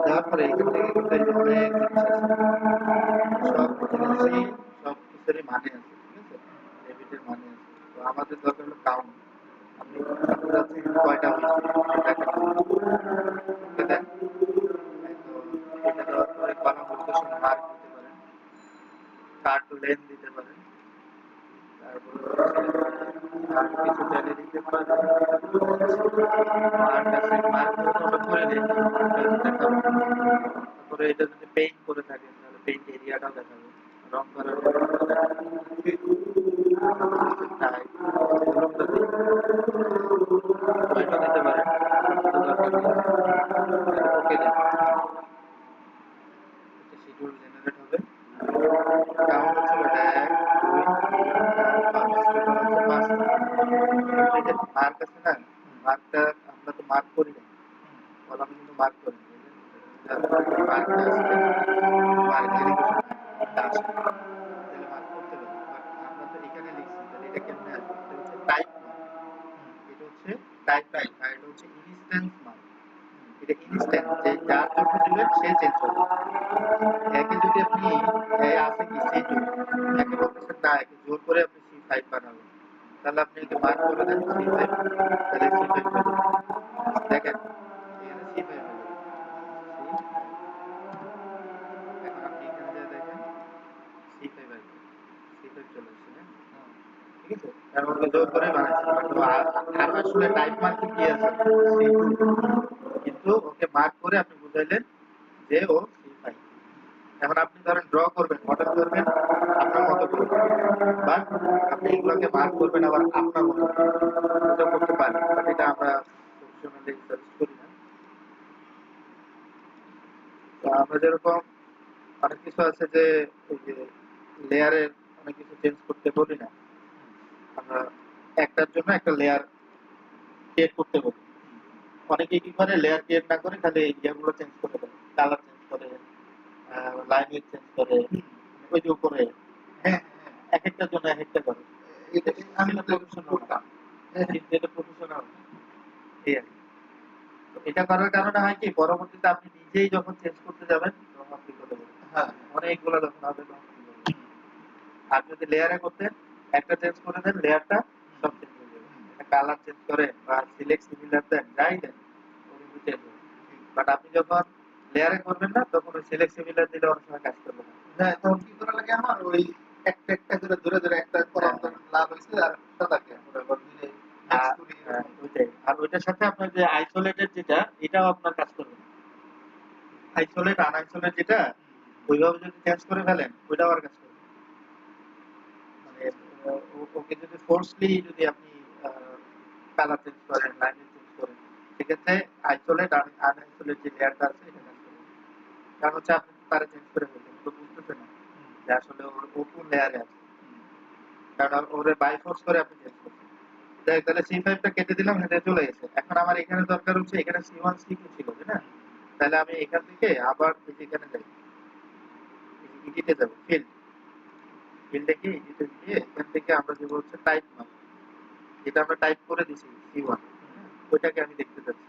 তারপরে এখান থেকে কিন্তু এই যে অনেক জিনিস আছে। সব জিনিসই সব কিছুরই মানে আছে, ঠিক আছে? ডেবিটের মানে আছে। তো আমাদের দরকার হলো কাউন্ট। আপনি জানতে চাচ্ছেন কয়টা হয়েছে দেখেন। ওকে দেন। এটা দেওয়ার পরে কলাম লোকেশন মার্ক দিতে পারেন, কার্ট লেন দিতে পারেন, তারপরে আর কিছু চাইলে দিতে পারেন। মার্ক আছে, মার্ক যেহেতু আমরা করে দিই, মার্কটা দেখাবো। তারপরে এটা যদি পেইন্ট করে থাকেন তাহলে পেইন্ট এরিয়াটাও দেখাবে, রং করার এরিয়াটাও দেখাবে। টাইপ ভলিউমটা দিই, ওইটা দিতে পারেন, এটা দরকার নেই। ওকে দেন। এটা শিডিউল জেনারেট হবে। কাউন্ট হচ্ছে কয়টা? 1 2 3 4 5 টোটাল হচ্ছে 5টা। এই যে মার্ক আছে না, মার্কটা আমরা তো মার্ক করি না, কলামে কিন্তু মার্ক করি না। মার্কটা আসলে মার্ক ইরিগেশন এটা আসে, তাহলে মার্ক করতে পারি। বাট আমরা তো এখানে লিখছি, তাহলে এটা কেমনে আসবে? এটা হচ্ছে টাইপ মার্ক। এটা হচ্ছে টাইপ মার্ক, আর এটা হচ্ছে ইনস্ট্যান্স মার্ক। এটা ইনস্ট্যান্ট, যে যার জন্য দিবেন সে চেঞ্জ হবে। একে যদি আপনি আছে কি C2, একে বলতেছেন না, একে জোর করে আপনি C5 বানাবেন, তাহলে আপনি একে মার্ক করে দেন C5, তাহলে C5 হয়ে যাবে। দেখেন এখানে C5 হয়ে যাবে। C5, এখন আপনি এখানে যা দেখেন C5 আসবে, C5 চলে আসছে, হ্যাঁ? ঠিক আছে? তার মানে জোর করে বানাইছে, বাট আর আসলে টাইপ মার্কে কি আছে? C2, কিন্তু ওকে মার্ক করে আপনি বুঝাইলেন যে ও C5। এখন আপনি ধরেন ড্র করবেন, মডেল করবেন আপনার মতো করে, বাট আপনি এগুলোকে মার্ক করবেন আবার আপনার মতো করে। এটা করতে পারেন, বাট এটা আমরা প্রফেশনালি সাজেস্ট করি না। তো আমরা যেরকম অনেক কিছু আছে যে ওই যে লেয়ারের অনেক কিছু চেঞ্জ করতে বলি না, আমরা একটার জন্য একটা লেয়ার ক্রিয়েট করতে বলি। অনেকে কি করে লেয়ার ক্রিয়েট না করে খালি ইয়েগুলো চেঞ্জ করে দেয়, কালার চেঞ্জ করে, লাইন চেঞ্জ করে, ওই যে উপরে হ্যাঁ, এক একটার জন্য এক একটা করে। এটা আমি সেটা তো প্রফেশনাল না, করতাম। কিন্তু এটা প্রফেশনাল না। এই আর কি। তো এটা করার কারণে হয় কি, পরবর্তীতে আপনি নিজেই যখন চেঞ্জ করতে যাবেন তখন আপনি করে দেবেন। হ্যাঁ, অনেকগুলো যখন হবে তখন কি করবেন? আর যদি লেয়ারে করতেন, একটা চেঞ্জ করে দেন, লেয়ারটা সব চেঞ্জ হয়ে যাবে। একটা কালার চেঞ্জ করেন বা সিলেক্ট সিমিলার দেন, যাই দেন, ও কিন্তু চেঞ্জ হবে। বাট আপনি যখন লেয়ারে করবেন না, তখন ওই সিলেক্ট সিমিলার দিলে অনেক সময় কাজ করবে না। হ্যাঁ, তখন কি করা লাগে আমার ওই একটা একটা করে ধরে ধরে একটা কলাম লাল হয়েছে আর সাদাকে আমরা আবার ধীরে মিক্স করি এরকম। ওইটাই। আর ওইটার সাথে আপনার যে আইসোলেটেড যেটা, এটাও আপনার কাজ করবে না। আইসোলেট আনআইসোলেট যেটা, ওইভাবে যদি চেঞ্জ করে ফেলেন, ওইটাও আর কাজ করবে না। মানে ওকে যদি ফোর্সলি যদি আপনি কালার চেঞ্জ করেন, লাইন চেঞ্জ করেন, সেক্ষেত্রে আইসোলেট আর আনআইসোলেট যে লেয়ারটা আছে এটা কাজ করবে না। কারণ হচ্ছে আপনি তারা চেঞ্জ করে ফেলবেন, তো বুঝতেছে না যে আসলে ও কোন লেয়ারে আছে, কারণ ওরে বাই ফোর্স করে আপনি চেঞ্জ করছেন। দেখ, তাহলে C5 টা কেটে দিলাম, হেঁটে চলে গেছে। এখন আমার এখানে দরকার হচ্ছে, এখানে C1 C2 ছিল, তাই না? তাহলে আমি এখান থেকে আবার এই যে এখানে যাই, এডিটে যাব, ফিল্ডে গিয়ে এডিটে গিয়ে এখান থেকে আমরা দেবো হচ্ছে টাইপ মার্ক, যেটা আমরা টাইপ করে দিছি C1, ওইটাকে আমি দেখতে চাচ্ছি।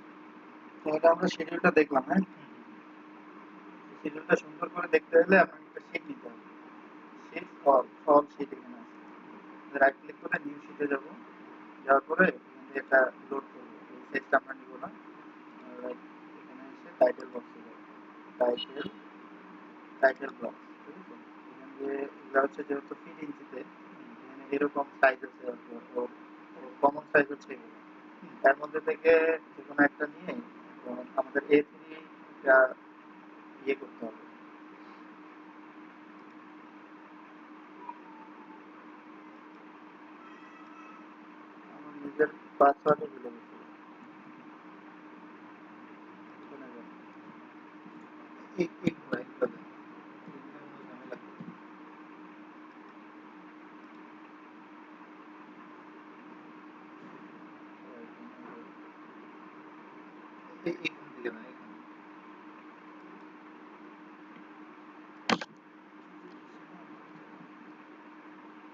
তো এটা আমরা শিডিউলটা দেখলাম, হ্যাঁ। শিডিউলটা সুন্দর করে দেখতে হলে আপনাকে একটা শিট নিতে হবে। শিট অল শিট এখানে আছে। রাইট ক্লিক করে নিউ শিটে যাব। যাওয়ার পরে এখান থেকে একটা লোড করবো। এই সাইজটা আমরা নিব না। রাইট এখানে এসে টাইটেল বক্সে যাব। টাইটেল টাইটেল বক্স, ঠিক আছে। এখান দিয়ে এগুলা হচ্ছে যেহেতু ফিট ইঞ্চিতে, এখানে এরকম সাইজ আছে, কমন সাইজ হচ্ছে এগুলো। তার মধ্যে থেকে যে কোনো একটা নিয়ে আমাদের A3 টা ইয়ে করতে হবে। আমার নিজের পাসওয়ার্ডও ভুলে গেছি। শুনে যান। এইগুলো এগুলো দেন। এগুলো ঝামেলা। এইখান থেকে না, এখানে।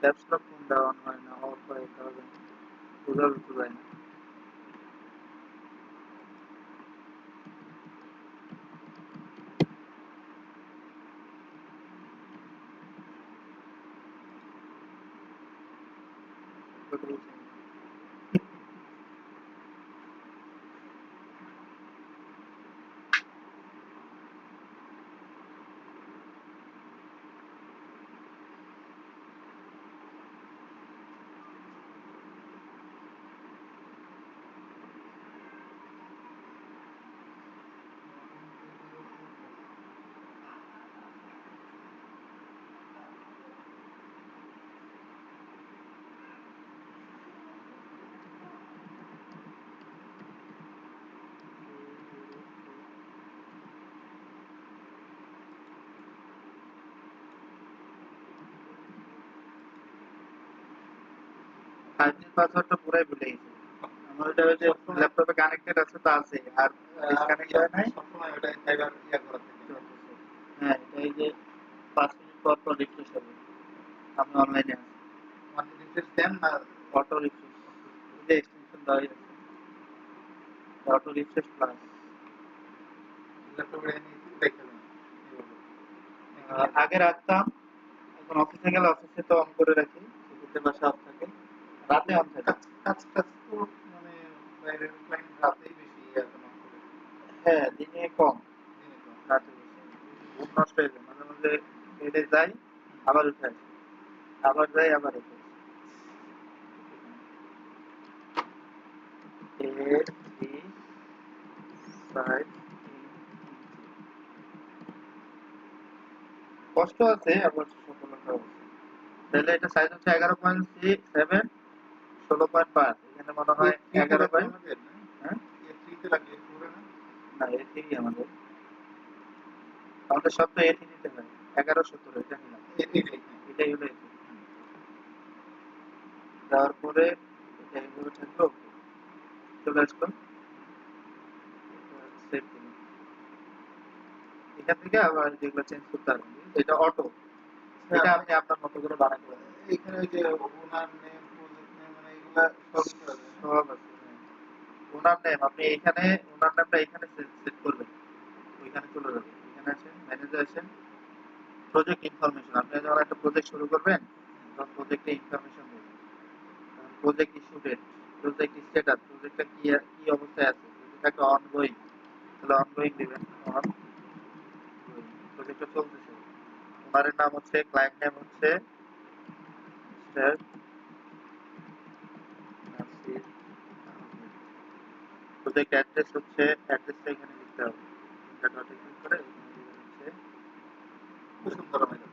ক্যাপস লক ফোন দেওয়া হয় না, অফ হয়, তাহলে বোঝা যায় না। ফাইলের পাসওয়ার্ডটা পুরাই ভুলে গেছি। আমার এটা ওই যে ল্যাপটপে কানেক্টেড আছে তো আছে, আর ডিসকানেক্ট হয় নাই। সবসময় ওটা ফাইবার ইয়া করা থাকে। হ্যাঁ, এটা এই যে 5 মিনিট পর পর রিফ্রেশ হবে। আমি অনলাইনে আছি। মানে রিফ্রেশ দেন না, অটো রিফ্রেশ, এই যে এক্সটেনশন দেওয়া আছে, অটো রিফ্রেশ প্লাস। ল্যাপটপে এনে দেখে দেন। আগে রাখতাম, এখন অফিসে গেলে অফিসে তো অন করে রাখি, সেক্ষেত্রে বাসা অফ থাকে, রাতে অন থাকে। কাজ তো মানে বাইরের ক্লায়েন্ট রাতেই বেশি ইয়া করে। হ্যাঁ, দিনে কম, দিনে তো। রাতে বেশি। ঘুম নষ্ট হয়ে যায়, মাঝে মাঝে বেডে যাই, আবার উঠে আসি, আবার যাই, আবার উঠে আসি। কষ্ট আছে, আবার সফলতা আছে। তাহলে এটা সাইজ হচ্ছে 11.7, 16.5। এখানে মনে হয় 11 বাই, হ্যাঁ, A3 লাগে পুরো না। না A3 আমাদের, আমাদের সব তো A3 নিতে হয়। 11-17 এটা নিলাম, এটাই হলো A3। তারপরে এটা এইভাবে থাকলো, চলে আসলো, সেভ দিলাম। এখান থেকে আবার যেগুলো চেঞ্জ করতে পারবেন, এটা অটো, এটা আপনি আপনার মতো করে বানাতে পারেন। এখানে ওই যে ওনার নেম, প্রজেক্ট নেম, মানে এগুলা সবই করা যায়। সব আছে, হ্যাঁ। ওনার নেম আপনি এখানে, ওনার নামটা এখানে সেট করবেন, ওইখানে চলে যাবে। এখানে আসেন, ম্যানেজার আসেন, প্রজেক্ট ইনফরমেশন। আপনি যখন একটা প্রজেক্ট শুরু করবেন, তখন প্রজেক্টে ইনফরমেশন দেবেন। Project issue date, project status, প্রজেক্টটা কি অবস্থায় আছে, যদি থাকে অনগোয়িং, তাহলে অনগোয়িং দিবেন, অন প্রজেক্টটা চলতেছে। ওনারের নাম হচ্ছে, ক্লায়েন্ট নেম হচ্ছে mister Nasir Ahmed. Project address হচ্ছে, অ্যাড্রেসটা এখানে লিখতে হবে। তিনটা ডটে ক্লিক করে এখানে দিবেন হচ্ছে বসুন্ধরা ম্যাডাম।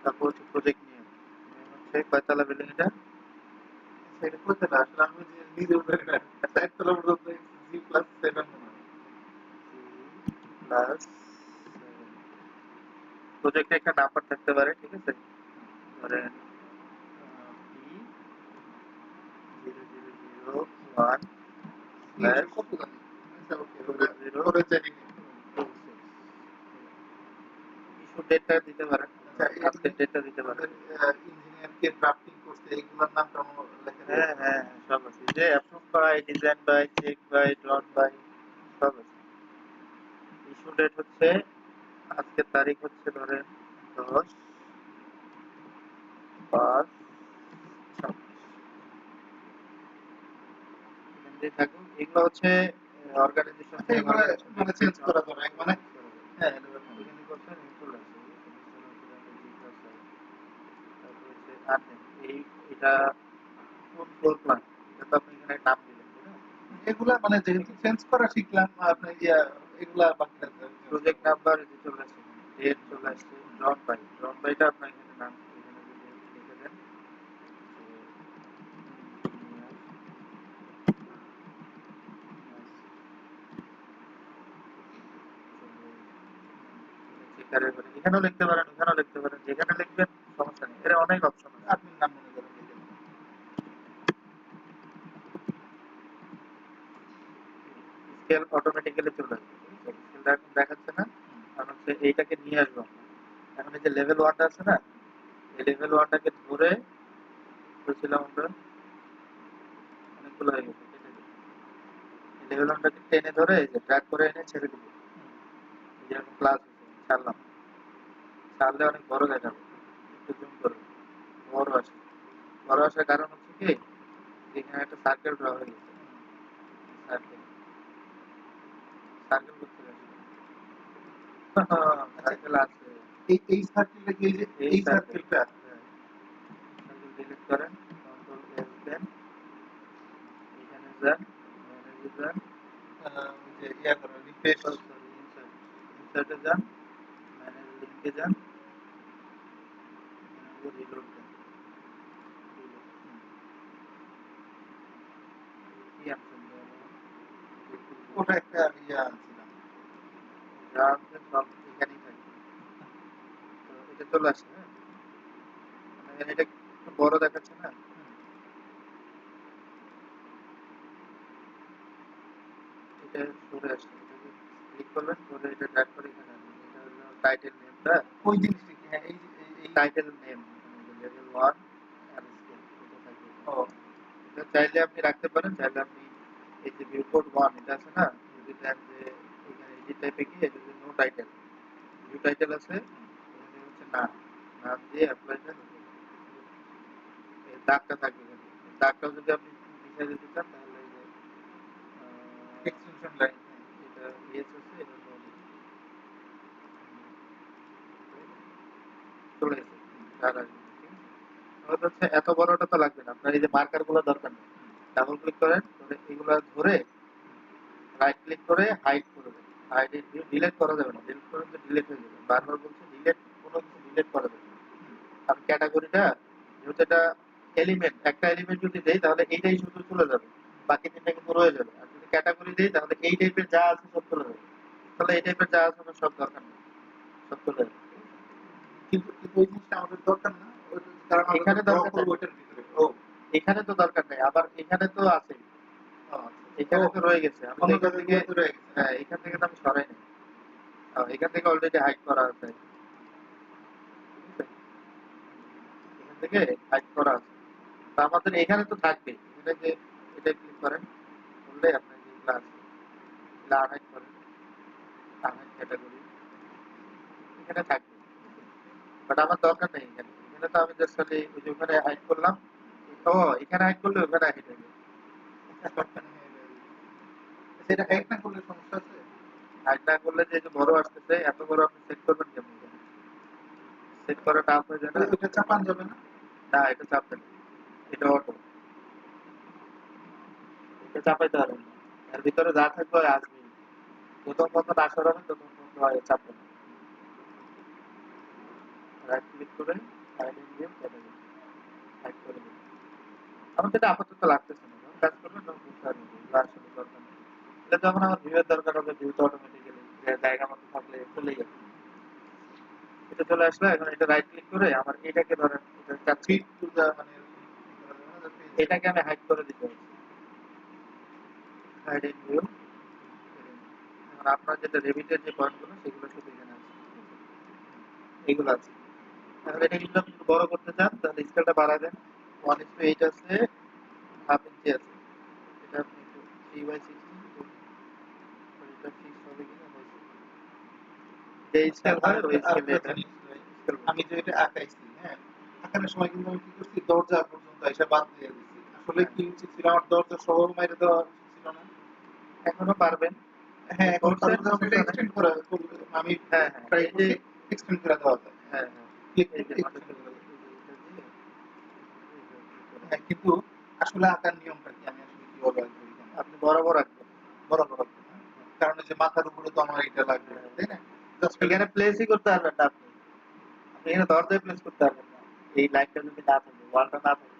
তারপর হচ্ছে প্রজেক্ট নিয়ম, নিয়ম হচ্ছে কয়তলা বিল্ডিং এটা, সেটা করতে না আসলে আমি যে নিজে উঠে একতলা পর্যন্ত G+7 মনে হয়। প্লাস প্রজেক্টে একটা নাম্বার থাকতে পারে, ঠিক আছে, ধরেন P0001 স্ল্যাশ কত জানি। আচ্ছা ওকে, 0026। ওরে জানি। ইস্যু ডেটটা দিতে পারেন। আচ্ছা, আজকে ডেটটা দিতে পারেন। ইঞ্জিনিয়ার কে ড্রাফটিং করছে এগুলোর নাম কেমন লেখা যায়? হ্যাঁ হ্যাঁ হ্যাঁ, সব আছে। এই যে approve by, design by, check by, drawn by, সব আছে। ইস্যু ডেট হচ্ছে, আজকের তারিখ হচ্ছে ধরেন 10/5/26। এখান দিয়ে থাকুক। এগুলো হচ্ছে অর্গানাইজেশন আচ্ছা, এগুলো মানে চেঞ্জ করা যাবে মানে হ্যাঁ এটা ব্যাপার। এখানে করছেন চলে আসে। তারপর হচ্ছে আর্নেম, এটা কোন ফ্লোর প্ল্যান, এটা তো আপনি এখানে নাম দিলেন তাই না? এগুলা মানে যেহেতু চেঞ্জ করা শিখলাম আপনি এগুলা বাকি রাখতে হবে। প্রজেক্ট নাম্বার যে চলে আসছে, ডেট চলে আসছে, ড্রন বাইটা আপনার এখানে নাম এখানে যদি লিখে দেন চেকারের ঘরে, এখানেও লিখতে পারেন, ওখানেও লিখতে পারেন, যেখানে লিখবেন সমস্যা নেই, এর অনেক অপশন আছে। আপনি নাম মনে করেন লিখে দিন। স্কেল অটোমেটিক্যালি চলে আসবে, ঠিক আছে? স্কেলটা এখন দেখাচ্ছে না, কারণ হচ্ছে এইটাকে নিয়ে আসবো আমরা। এখন এই যে লেভেল 1টা আছে না, এই লেভেল 1টাকে ধরে বলছিলাম আমরা অনেকগুলো হয়ে গেছে, কেটে দিই। এই লেভেল 1টাকে টেনে ধরে এই যে ট্র্যাক করে এনে ছেড়ে দিব। এই যে এখন ক্লাস ছাড়লাম, ছাড়লে অনেক বড় দেখাবে, একটু জুম করবে, বড় আসে। বড় আসার কারণ হচ্ছে কি, এখানে একটা সার্কেল ড্র হয়ে গেছে। সার্কেল সার্কেল করতে গেছে, সার্কেল আছে। এই সার্কেলটা কি এই যে এই সার্কেলটা সার্কেল ডিলিট করেন, কন্ট্রোল এস দেন, এখানে যান, ম্যানেজে যান, ওই যে ইয়া করা রিফ্রেশ সরি ইনসার্টে যান, ম্যানেজ লিঙ্কে যান, রিলোড দেন। reload। কি আনছেন ওটা একটা ইয়া আনছিলাম। যা আনছেন সব এখানেই থাকবে। তো এটা চলে আসে, হ্যাঁ, মানে এটা একটু বড় দেখাচ্ছে না, এটা সরে আসছে, এটাকে ক্লিক করবেন, করে এটা ড্র্যাগ করে এখানে আনবেন। এটা হলো টাইটেল নেমটা, ওই জিনিসটা কি হ্যাঁ এই যে এই টাইটেল নেম লেভেল 1 আর স্কেল, এটা থাকবে। ও এটা চাইলে আপনি রাখতে পারেন, চাইলে আপনি এই যে ভিউপোর্ট 1 এটা আছে না, যদি দেন যে এখানে এডিট টাইপে গিয়ে যদি নো টাইটেল, ভিউ টাইটেল আছে, এখানে হচ্ছে নাম, নাম দিয়ে অ্যাপ্লাই দেন, এই দাগটা থাকবে এখানে। এই দাগটাও যদি আপনি মিশিয়ে দিতে চান তাহলে এই যে এক্সটেনশন লাইন এটা ইয়েস আছে, এটা নো চলে গেছে, দাগ আসবে না, ঠিক আছে? তাহলে হচ্ছে এত বড়টা তো লাগবে না, আপনার এই যে মার্কার গুলো দরকার নেই। ডাবল ক্লিক করেন, করে এগুলা ধরে রাইট ক্লিক করে হাইড করে দেবেন। হাইড ভিউ ডিলিট করা যাবে না, ডিলিট করেন তো ডিলিট হয়ে যাবে। বারবার বলছে ডিলিট, কোনো কিছু ডিলিট করা যাবে না। আমি ক্যাটাগরিটা, যেহেতু এটা এলিমেন্ট, একটা এলিমেন্ট যদি দেই তাহলে এইটাই শুধু চলে যাবে, বাকি তিনটা কিন্তু রয়ে যাবে। আর যদি ক্যাটাগরি দেই তাহলে এই টাইপের যা আছে সব চলে যাবে। তাহলে এই টাইপের যা আছে আমার সব দরকার নেই, সব চলে যাবে। কিন্তু কিন্তু ওই জিনিসটা আমাদের দরকার না কারণ আমরা এখানে ড্র দরকার করব নেই, ওইটার ভিতরে ও এখানে তো দরকার নেই, আবার এখানে তো আছে, এখানে তো রয়ে গেছে। আমি তো অন্য এখান থেকে, জায়গাগুলোতে রয়ে গেছে হ্যাঁ এখান থেকে তো আমি সরাই নাই, এখান থেকে অলরেডি হাইড করা আছে, ঠিক আছে? এখান থেকে হাইড করা আছে, তো আমাদের এখানে তো থাকবে। এখানে যে এটা ক্লিক করেন, করলে আপনার যেগুলো আছে এগুলো আনহাইড করেন, আনহাইড ক্যাটাগরি এখানে থাকবে, বাট আমার দরকার নেই এখানে। এখানে তো আমি জাস্ট খালি ওই যে ওখানে হাইড করলাম, ও এখানে হাইড করলে ওখানে হাইড হয়ে যাবে। সেটা হাইড না করলে সমস্যা আছে হাইড না করলে যে এই যে বড় আসতেছে, এত বড় আপনি সেট করবেন কেমন? সেট করা টাফ হয়ে যায় না? ওইটা চাপান যাবে না না এটা চাপবেন না, এটা অটো, এটা চাপাইতে পারবেন না। এর ভিতরে যা থাকবে ওই আসবে, যতক্ষণ পর্যন্ত না সরাবেন ততক্ষণ পর্যন্ত চাপবেন না। রাইট ক্লিক করে hide and view category hide করে দিন। আমার যেটা আপাতত লাগতেছে না, যখন কাজ করবেন তখন বুঝতে পারবেন যে এগুলো আসলে দরকার নেই। এটা যখন আমার ভিউয়ের দরকার হবে, ভিউ তো অটোমেটিক্যালি জায়গা মতো থাকলে চলেই যাবে। এটা চলে আসলে এখন এটা রাইট ক্লিক করে আমার এটাকে ধরেন, এটা চাচ্ছি ফিট টু দা মানে এরকম করা যাবে না যাতে এটাকে আমি হাইড করে দিতে হবে, হাইড এন্ড ভিউ। এখন আপনার যেটা রেভিটের যে পয়েন্টগুলো সেগুলো শুধু এখানে আছে, এগুলো আছে। তাহলে এটা কিন্তু আপনি একটু বড় করতে চান, তাহলে স্কেলটা বাড়ায় দেন। 1:8 আছে, হাফ ইঞ্চি আছে। এটা আপনি একটু 3/16 এটা ফিক্স হবে কিনা হয়েছে। যে স্কেল হয় ওই স্কেলে আরেকটা এটা জিনিস ভাই, স্কেল আমি যে এটা আঁকাইছি, হ্যাঁ, আঁকানোর সময় কিন্তু আমি কি করছি, দরজা পর্যন্ত এসে বাদ দিয়ে দিচ্ছি। আসলে কি উচিত ছিল, আমার দরজা সহ মেরে দেওয়া উচিত ছিল না? এখনো পারবেন। হ্যাঁ, এখন করছেন পারবো, সেটা সমস্যা নাই। এক্সটেন্ড করা আমি হ্যাঁ, হ্যাঁ, ট্রাই এই যে করছি, এক্সটেন্ড করে দেওয়া যায়। হ্যাঁ, হ্যাঁ, ক্লিক এই করতে যে এক্সটেন্ড মাথাটা করে দেওয়া যায়। এই যে এটা দিয়ে হ্যাঁ, কিন্তু আসলে আঁকার নিয়মটা কি, আমি আসলে কিভাবে আঁকবো এখানে? আপনি বরাবর রাখবেন। বরাবর আঁকবো, হ্যাঁ? কারণ এই যে মাথার উপরে তো আমার এটা লাগবে, হ্যাঁ। তাই না? জাস্ট খালি এখানে প্লেসই করতে পারবেন না আপনি। আপনি এখানে দরজায় প্লেস করতে পারবেন না। এই লাইনটা যদি না থাকে, ওয়ালটা না থাকে,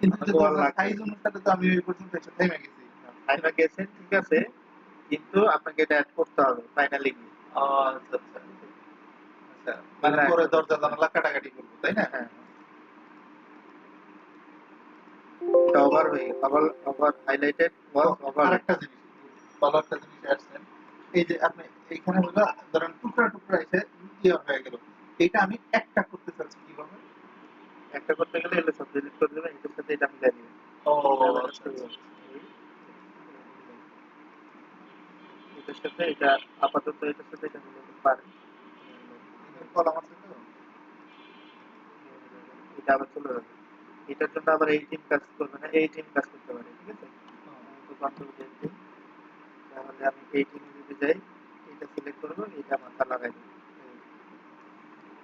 কিন্তু যে আপনাকে ওয়াল দরজার লাগবে। সাইজ অনুসারে তো আমি ওই পর্যন্ত এসে থেমে গেছি। টাইমে গেছেন ঠিক আছে, কিন্তু আপনাকে এটা অ্যাড করতে হবে ফাইনালি গিয়ে। আচ্ছা, আচ্ছা। আচ্ছা, মানে এগুলা পরে এখন দরজা জানালা কাটাকাটি করবো, তাই না? হ্যাঁ, এটা ওভার হয়ে ওভার ওভার হাইলাইটেড ওয়াল ওভার হয়ে আরেকটা জিনিস, ভালো একটা জিনিস আসছেন, এই যে আপনি এইখানে হলো ধরেন টুকরা টুকরা এসে ইয়ে হয়ে গেল, এটা আমি একটা করতে চাচ্ছি কিভাবে? একটা করতে গেলে এগুলো সব ডিলিট করে দেবেন, এটার সাথে এটা মিলাই দিবেন। ও তাহলে এটা আচ্ছা, শুরু আচ্ছা। হবে। এটার সাথে এটা আপাতত এটার সাথে এটা মিলাতে পারেন। এখানে কলাম আছে তো? এটা আবার চলে যাবে। এটার জন্য আবার এই টিম কাজ করবে না, এই টিম কাজ করতে পারে, ঠিক আছে? আমি তো কন্ট্রোল দিই, তাহলে আমি এই টিমে যদি যাই, এটা সিলেক্ট করবো, এটা মাথা লাগাই দেবো।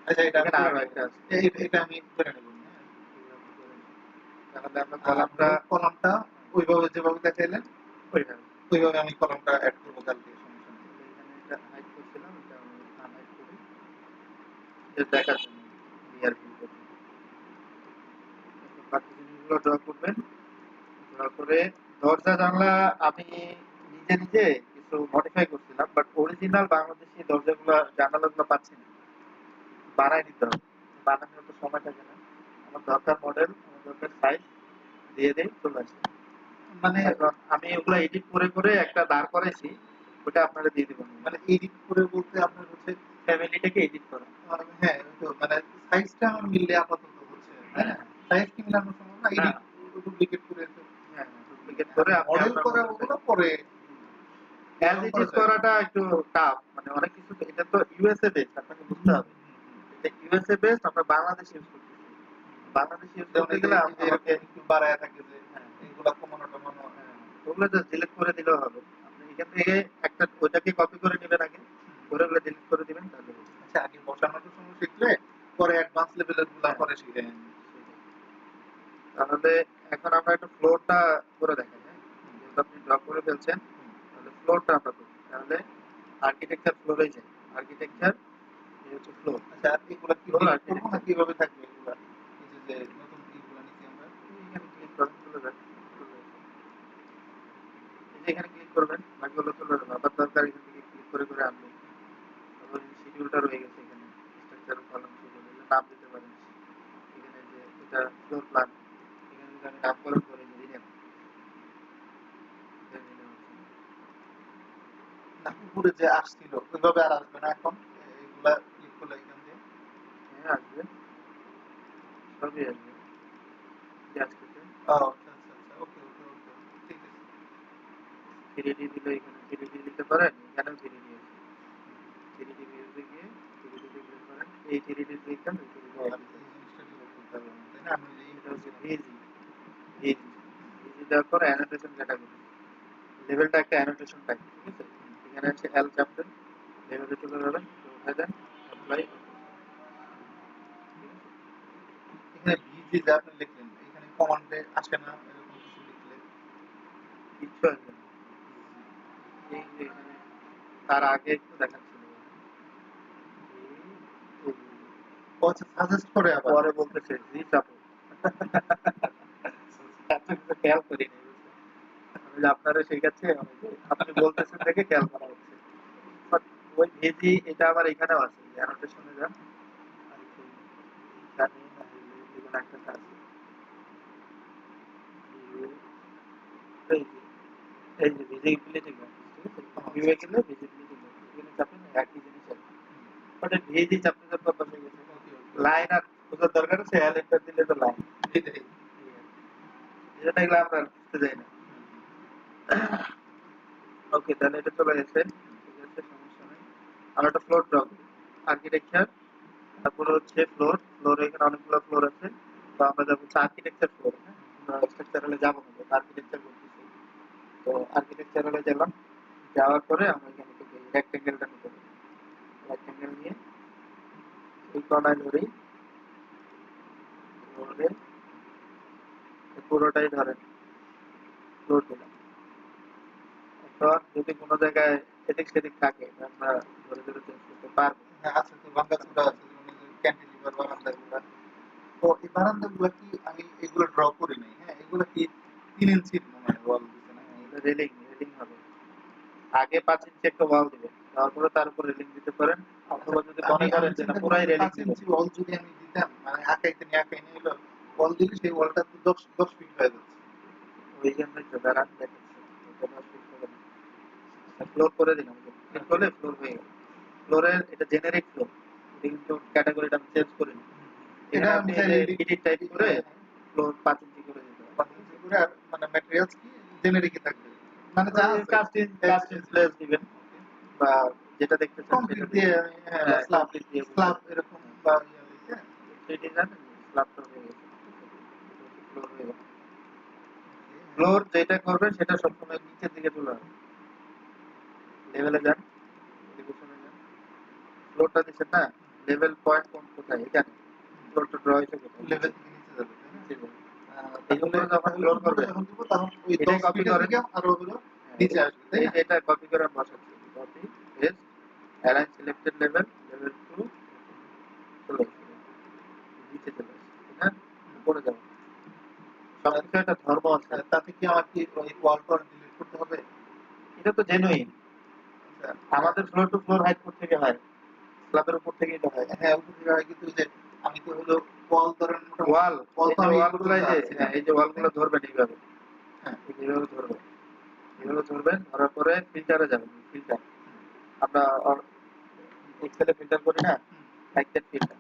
আচ্ছা, এটা আমি এখানে করে আরো নেব, একটা আছে, এটা আমি করে নেব, হ্যাঁ? তাহলে আমরা আর আপনি কলামটা কলামটা ওইভাবে যেভাবে দেখাইলেন ওইখানে ওইভাবে আমি কলামটা অ্যাড করবো কালকে, সমস্যা নেই। এখানে এটা হাইড করছিলাম, এটা আমি আনহাইড করি, এটা দেখার জন্য নিয়ার ভিউ করবো। বাকি জিনিসগুলো ড্র করবেন, ড্র করে দরজা জানলা আমি নিজে নিজে কিছু মডিফাই করছিলাম, বাট অরিজিনাল বাংলাদেশি দরজাগুলো জানালাগুলো পাচ্ছি না, বানাই নিতে হবে। বানানোর তো সময় থাকে না। আমার দরকার মডেল, আমার দরকার সাইজ, দিয়ে দেই, চলে আসে। মানে এখন আমি ওগুলো এডিট করে করে একটা দাঁড় করাইছি, ওটা আপনারা দিয়ে দেবেন। মানে এডিট করে বলতে আপনার হচ্ছে, ফ্যামিলিটাকে এডিট করা। হ্যাঁ, ওই তো মানে সাইজটা আমার মিললে আপাতত হচ্ছে, তাই হ্যাঁ, না? সাইজ কি মিলানো সম্ভব না? হ্যাঁ, এডিট ডুপ্লিকেট করে হ্যাঁ, ডুপ্লিকেট করে আপনি মডেল আপনার করা মতো ওগুলো পরে অ্যাজ ইট করা ইজ যায়। করাটা একটু টাফ, মানে অনেক কিছু এটা তো ইউএসএ বেসড, আপনাকে বুঝতে হবে। এটা ইউএসএ বেসড, আমরা বাংলাদেশ ইউজ করতেছি। বাংলাদেশ ইউজ যেমন করতে এই যে গেলে এই যে আমাকে এরকম একটু বাড়ায় থাকে যে হ্যাঁ, এইগুলা কমানো টমানো। ওগুলো জাস্ট ডিলিট করে দিলেও হবে। আপনি এখান থেকে একটা ওইটাকে কপি করে নেবেন আগে, করে ওগুলো ডিলিট করে দিবেন, তাহলে হবে। আচ্ছা, আগে বসানোর সময় শিখলে পরে অ্যাডভান্স লেভেলের গুলা হ্যাঁ, পরে শিখে। তাহলে এখন আমরা একটু ফ্লোরটা করে দেখাই, হ্যাঁ? যেহেতু আপনি ড্র করে ফেলছেন, তাহলে ফ্লোরটা আমরা করি। তাহলে আর্কিটেকচার ফ্লোরে যাই। আর্কিটেকচার এই হচ্ছে ফ্লোর। আচ্ছা, আর এগুলা কি ফ্লোর ডিলিট করবো না আর্কিটেকচার কিভাবে থাকবে এগুলা? এই যে নতুন ইগুলা নিচ্ছি আমরা। এখানে ক্লিক করেন, চলে যান, চলে আসবে। এই যে এখানে ক্লিক করবেন, বাকিগুলো চলে যাবে। আবার দরকার এখান থেকে ক্লিক করে করে আনবেন। তারপর এই শিডিউলটা রয়ে গেছে এখানে, স্ট্রাকচার কলাম শিডিউল, এর নাম দিতে পারেন। এখানে যে এটা ফ্লোর প্ল্যান, এখানে যদি আমি নামকরণ করে যদি নেন, না, উপরে যে আসছিল ওইভাবে আর আসবে না এখন, এগুলা ক্লিক করলে এখান দিয়ে। হ্যাঁ আসবে, সবই আসবে, যে আসতেছে। ও আচ্ছা, আচ্ছা, আচ্ছা, ওকে, ওকে, ওকে, ঠিক আছে। 3D দিলে এখানে 3D দিতে পারেন, এখানেও 3D আছে। 3D ভিউতে গিয়ে 3D তে ক্লিক করেন, এই 3D দেখেন, এই 3D ও, আর একই এই থাকে। জিনিসটা ডিলিট করতে হবে না, তাই না? আমি যে এটা ইম্পোর্ট হচ্ছে ছিলাম। ভিজি, ভিজি, ভিজি দেওয়ার পর অ্যানোটেশন ক্যাটাগরি, লেভেলটা একটা অ্যানোটেশন টাইপ, ঠিক আছে? এখানে হচ্ছে এল চ্যাপ্টার, লেভেলে চলে যাবেন, উঠে দেন, অ্যাপ্লাই, ঠিক আছে? এখানে ভিজি যে আপনি লিখলেন, এখানে কমান্ডে আসে না এরকম কিছু লিখলে? কিচ্ছু আসবে না। এই যে এখানে তার আগে একটু দেখাচ্ছিল, ও আচ্ছা, সাজেস্ট করে আবার। পরে বলতেছে জি সাপোর্ট। এত কিছু খেয়াল করিনি, বুঝছেন? আমি যে আপনারা শেখাচ্ছে, আমি যে আপনি বলতেছেন দেখে খেয়াল করা হচ্ছে। বাট ওই ভিজি এটা আবার এখানেও আছে, অ্যানোটেশনে যান, আর কি জানি না, লেভেল একটা আছে, ভিউ, এই যে এই যে ভিজিবিলিটি গ্রাফ, ঠিক আছে? ভিউয়ে গেলে ভিজিবিলিটি গ্রাফ, এখানে চাপেন, একই জিনিস আছে। বাট এই ভিজি চাপতে চাপতে অভ্যাস হয়ে গেছে। ওকে, ওকে, লাইন আর বোঝার দরকার আছে, এলিমেন্ট দিলে তো লাইন। এটাই। এটা এগুলো আমরা বুঝতে যাই না। ওকে, তাহলে এটা চলে গেছে, ঠিক আছে, সমস্যা নেই। আমরা একটা ফ্লোর ড্র করি, আর্কিটেকচার, তারপরে হচ্ছে ফ্লোর। ফ্লোরে এখানে অনেকগুলো ফ্লোর আছে, তো আমরা যাবো আর্কিটেকচার ফ্লোর। হ্যাঁ, আমরা স্ট্রাকচারালে যাবো না, আর্কিটেকচার করতেছি। তো আর্কিটেকচারালে গেলাম, যাওয়ার পরে আমরা এখানে থেকে রেক্টেঙ্গেলটা নিতে পারি। রেক্টেঙ্গেল নিয়ে এই কর্নার ধরি, ধরে পুরোটাই ধরেন ফ্লোর দিলাম। এখন যদি কোনো জায়গায় এদিক সেদিক থাকে, আমরা ধরে ধরে চেঞ্জ করতে পারবো। হ্যাঁ, আছে তো ভাঙাচোরা আছে, যেমন এই যে ক্যান্টিলিভার বারান্দাগুলা। তো এই বারান্দাগুলা কি আমি এগুলো ড্র করি নাই, হ্যাঁ, এগুলো কি 3 ইঞ্চির মানে ওয়াল দিছে নাকি? রেলিং, রেলিং হবে। আগে 5 ইঞ্চি একটা ওয়াল দিবেন, তারপরে তার উপর রেলিং দিতে পারেন, অথবা যদি মনে করেন যে না পুরাই রেলিং 5 দিবেন। ইঞ্চি ওয়াল যদি আমি দিতাম, মানে আঁকাইতে নিয়ে হলো, ওয়াল দিলে সেই ওয়ালটা তো 10 ফিট হয়ে যাচ্ছে। ওই জন্যই তো দাঁড়ান দেখাচ্ছি, এটা 10 ফিট হবে না। ফ্লোর করে দিলাম, ফিট করলে ফ্লোর হয়ে গেল। ফ্লোরের এটা জেনারিক ফ্লোর, এটা কিন্তু ক্যাটাগরিটা আমি চেঞ্জ করিনি। এটা এখানে আমি আপনি চাইলে এডিট টাইপ করে ফ্লোর 5 ইঞ্চি করে দিতে পারেন। 5 ইঞ্চি করে, আর মানে ম্যাটেরিয়ালস কি জেনারিকই থাকবে, মানে যা আছে কাস্টিং প্লেস দিবেন, বা যেটা দেখতে চান কংক্রিট সেটা দিয়ে দিবেন। স্ল্যাব কমপ্লিট দিয়ে স্ল্যাব এরকম বা ইয়া লিখে। সেই ডিজাইন স্ল্যাবটা হয়ে গেছে, ফ্লোর হয়ে গেছে। ফ্লোর যেটা করবেন সেটা সবসময় নিচের দিকে তুলে হবে। লেভেলে যান, এলিভেশনে যান, ফ্লোরটা দিচ্ছেন না, লেভেল পয়েন্ট কোন কোথায়, এখানে ফ্লোরটা ড্র হয়েছে কোথায়, লেভেল থেকে নিচে যাবে, তাই না? নিচে যাবে। এই তাহলে উপরে যখন ফ্লোর করবেন যখন দিব তখন ওই এটাই 10 কপি ফিটের করেন, দিকে আরো হলো নিচে আসবে, তাই না? এটা কপি করে বসাচ্ছি, copy paste, align selected level, level 2 চলে আসবে, নিচে চলে আসবে, ঠিক না? উপরে যাবো, সবকিছু একটা ধর্ম আছে। তাতে কি আমার কি ওই ওয়াল টল ডিলিট করতে হবে? এটা তো জেনুইন, আচ্ছা, আমাদের ফ্লোর টু ফ্লোর হাইট কোথা থেকে হয়, স্ল্যাবের উপর থেকেই তো হয়। হ্যাঁ, উপর থেকে হয়, কিন্তু যে আমি তো হলো ওয়াল ধরেন ওয়াল, ওয়াল এই তো যে আমি ওয়াল গুলো, পর্যন্ত আছি, হ্যাঁ, এই যে ওয়াল গুলো ধরবেন এইভাবে, হ্যাঁ, এইভাবে ধরবেন, এইভাবে ধরবেন, ধরার পরে ফিল্টারে যাবেন। ফিল্টার আমরা এক্সেলে ফিল্টার করি না, লাইক ফিল্টার।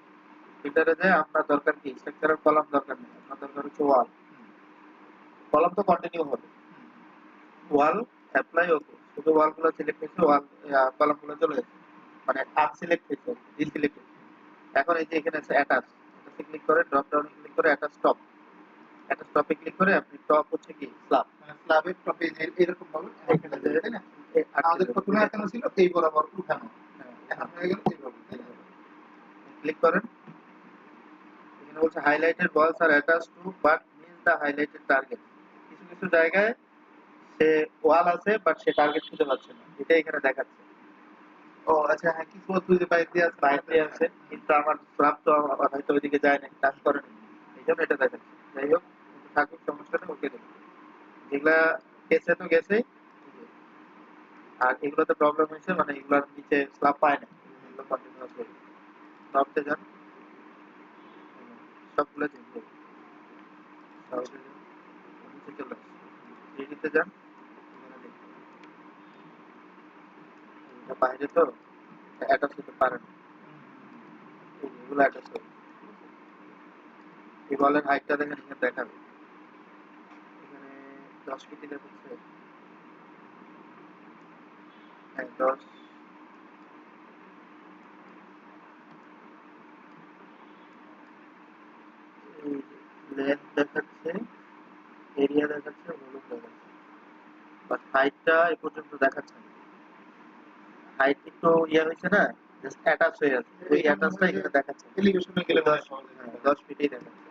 ফিল্টারে যে আপনার দরকার কি, স্ট্রাকচারাল কলাম দরকার নেই, আপনার দরকার হচ্ছে ওয়াল। কলাম তো কন্টিনিউ হবে, ওয়াল অ্যাপ্লাই, ওকে, শুধু ওয়াল গুলো সিলেক্ট হয়েছে, ওয়াল কলাম গুলো চলে গেছে, মানে আনসিলেক্ট হয়েছে, ডিসিলেক্ট হয়েছে। এখন এই যে এখানে আছে অ্যাটাচ, এটাতে ক্লিক করে ড্রপ ডাউনে ক্লিক করে অ্যাটাচ টপ, অ্যাটাচ টপে ক্লিক করে আপনি টপ হচ্ছে কি স্ল্যাব, মানে স্ল্যাবের টপে এরকম ভাবে এখানে যে তাই না? আমাদের প্রথমে এখানে ছিল এই বরাবর উঠানো, এখন হয়ে গেল এইভাবে, তাই না? ক্লিক করেন, এখানে বলছে হাইলাইটেড ওয়ালস আর attach to but miss the highlighted target. কিছু কিছু জায়গায় সে ওয়াল আছে বাট সে টার্গেট খুঁজে পাচ্ছে না, এটা এখানে দেখাচ্ছে। ও আচ্ছা, হ্যাঁ, কিছু বস্তু যে বাইরে দিয়ে আছে, বাইরে আছে, কিন্তু আমার স্ল্যাব তো হয়তো ওইদিকে যায় না, টাচ করেনি, এই জন্য এটা দেখাচ্ছে। যাই হোক, কিন্তু থাকুক, সমস্যা নেই, ওকে দেবো। যেগুলা গেছে তো গেছেই, আর এগুলোতে প্রবলেম হয়েছে, মানে এগুলোর নিচে স্ল্যাব পায় না, এগুলো কন্টিনিউয়াস হয়ে টপতে যান, সবগুলো চেঞ্জ হবে, টপতে যান, নিচে চলে আসছে, 3D যান, এখানে দেখুন, এটা বাইরে তো অ্যাটাচ হতে পারে না, এগুলো অ্যাটাচ হবে। এই বলের হাইটটা দেখেন, এখানে দেখাবে, এখানে 10 ফিট দেখাচ্ছে, হ্যাঁ 10, লেন্থ দেখাচ্ছে, এরিয়া দেখাচ্ছে, ভলিউম দেখাচ্ছে, বাট হাইটটা এ পর্যন্ত দেখাচ্ছে না। হাইট একটু ইয়ে হয়েছে না, জাস্ট অ্যাটাচ হয়ে আছে, ওই অ্যাটাচটা এখানে দেখাচ্ছে না। এলিভেশনে গেলে 10, 10 ফিটেই দেখাচ্ছে।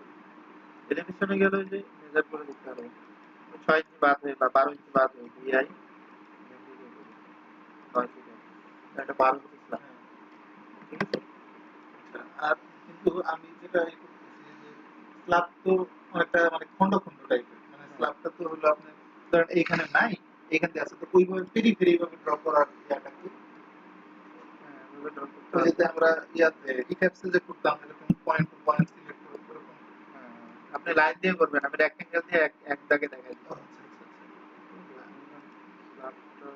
টেলিভিশনে গেলে যে মেজার করে দেখতে হবে, 6 ইঞ্চি বাদ হয়ে বা 12 ইঞ্চি বাদ হয়ে বিআই 6 ফিট, এটা 12 ফিট ইসলাম, ঠিক আছে। আর কিন্তু আমি যেটা করতেছি যে স্ল্যাব তো অনেকটা মানে খন্ড খন্ড টাইপের, মানে স্ল্যাবটা তো হলো আপনার ধরেন এইখানে নাই, এইখানে আছে, তো ওইভাবে ফেরি ফেরি ভাবে ড্র করার ইয়াটা কি, তো যেতে আমরা ইয়াতে ইক্যাপসে যে করতাম এরকম পয়েন্ট টু পয়েন্ট সিলেক্ট করে এরকম। আপনি লাইন দিয়ে করবেন, আমি রেক্টেঙ্গেল দিয়ে এক দাগে দেখাই দিই। ও আচ্ছা আচ্ছা স্ল্যাবটা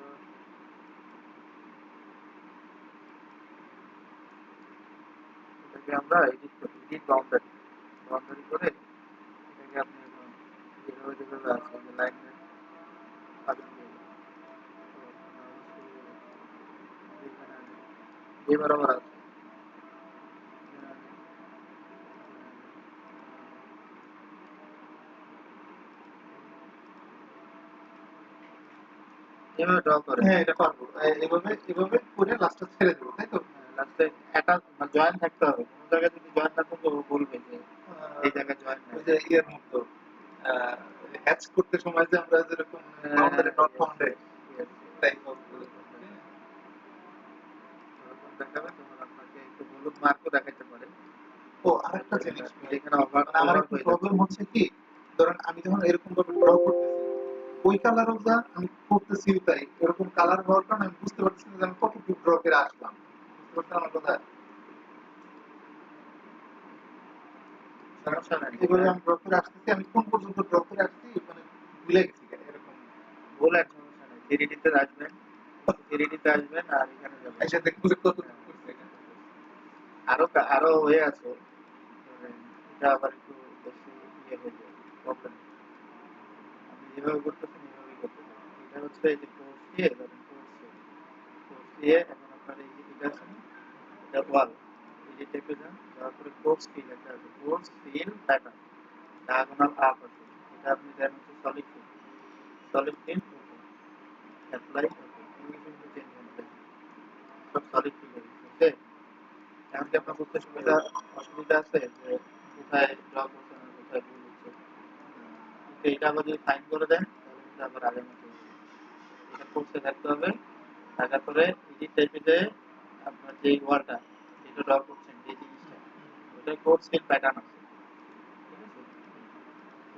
এটাকে আমরা এডিট করি, এডিট বাউন্ডারি বাউন্ডারি করে এটাকে আপনি এখন যেভাবে যেভাবে আছে যে লাইন পাবেন যে বরাবর আছে এভাবে ড্র করে হ্যাঁ এটা পারবো এভাবে এভাবে করে লাস্টে ছেড়ে দেবো তাই তো লাস্টে একটা জয়েন থাকতে হবে কোনো জায়গায় যদি জয়েন না থাকে ও বলবে যে এই জায়গায় জয়েন ওই নেই যে ইয়ের মতো হ্যাচ করতে সময় যে আমরা যেরকম বাউন্ডারি ডট ফাউন্ডে টাইপ অফ দেখাবে তখন আপনাকে একটু হলুদ মার্কও দেখাতে পারে ও আরেকটা জিনিস যেখানে ওভার মানে আমার একটু প্রবলেম হচ্ছে কি ধরেন আমি যখন এরকম ভাবে ড্র করতেছি ওই কালারও যা আমি করতেছি তাই এরকম কালার হওয়ার কারণে আমি বুঝতে পারছি না যে আমি কতটুকু ড্র করে আসলাম বুঝতে পারছেন আমার কথা সমস্যা নাই এভাবে আমি ড্র করে আসতেছি আমি কোন পর্যন্ত ড্র করে আসছি মানে ভুলে গেছি এরকম ভুল এক সমস্যা নেই থ্রিডিতে আসবেন থ্রিডিতে আসবেন আর এখানে যাবেন এসে দেখবো কতটুকু করছে এটা আরো আরো হয়ে আছে এটা আবার একটু বেশি ইয়ে হয়ে যায় প্রবলেম আপনি যেভাবে করতেছেন এভাবেই করতে পারেন এটা হচ্ছে এই যে কোর্স দিয়ে ধরেন কোর্স দিয়ে এখন আপনার এই যে এটা আছে না এটা ওয়াল এই যে টেপে যান যাওয়ার পরে কোর্স ফিল একটা আছে course fill pattern diagonal up আছে এটা আপনি দেন হচ্ছে সলিড ফিল অ্যাপ্লাই কোনো কিছু কিন্তু চেঞ্জ হবে না সব সলিড ফিল হয়ে গেছে ওকে এখন কি আপনার বুঝতে অসুবিধা আছে যে কোথায় ড্র করছেন আর কোথায় ভুল হচ্ছে কিন্তু এটা আবার যদি ফাইন করে দেন তাহলে কিন্তু আবার আগের মতো হয়ে যাবে এটা কোর্সে থাকতে হবে থাকার পরে এডিট টাইপে আপনার যে ওয়ালটা যেটা ড্র করছেন যে জিনিসটা ওটা কোর্স ফিল প্যাটার্ন আছে ঠিক আছে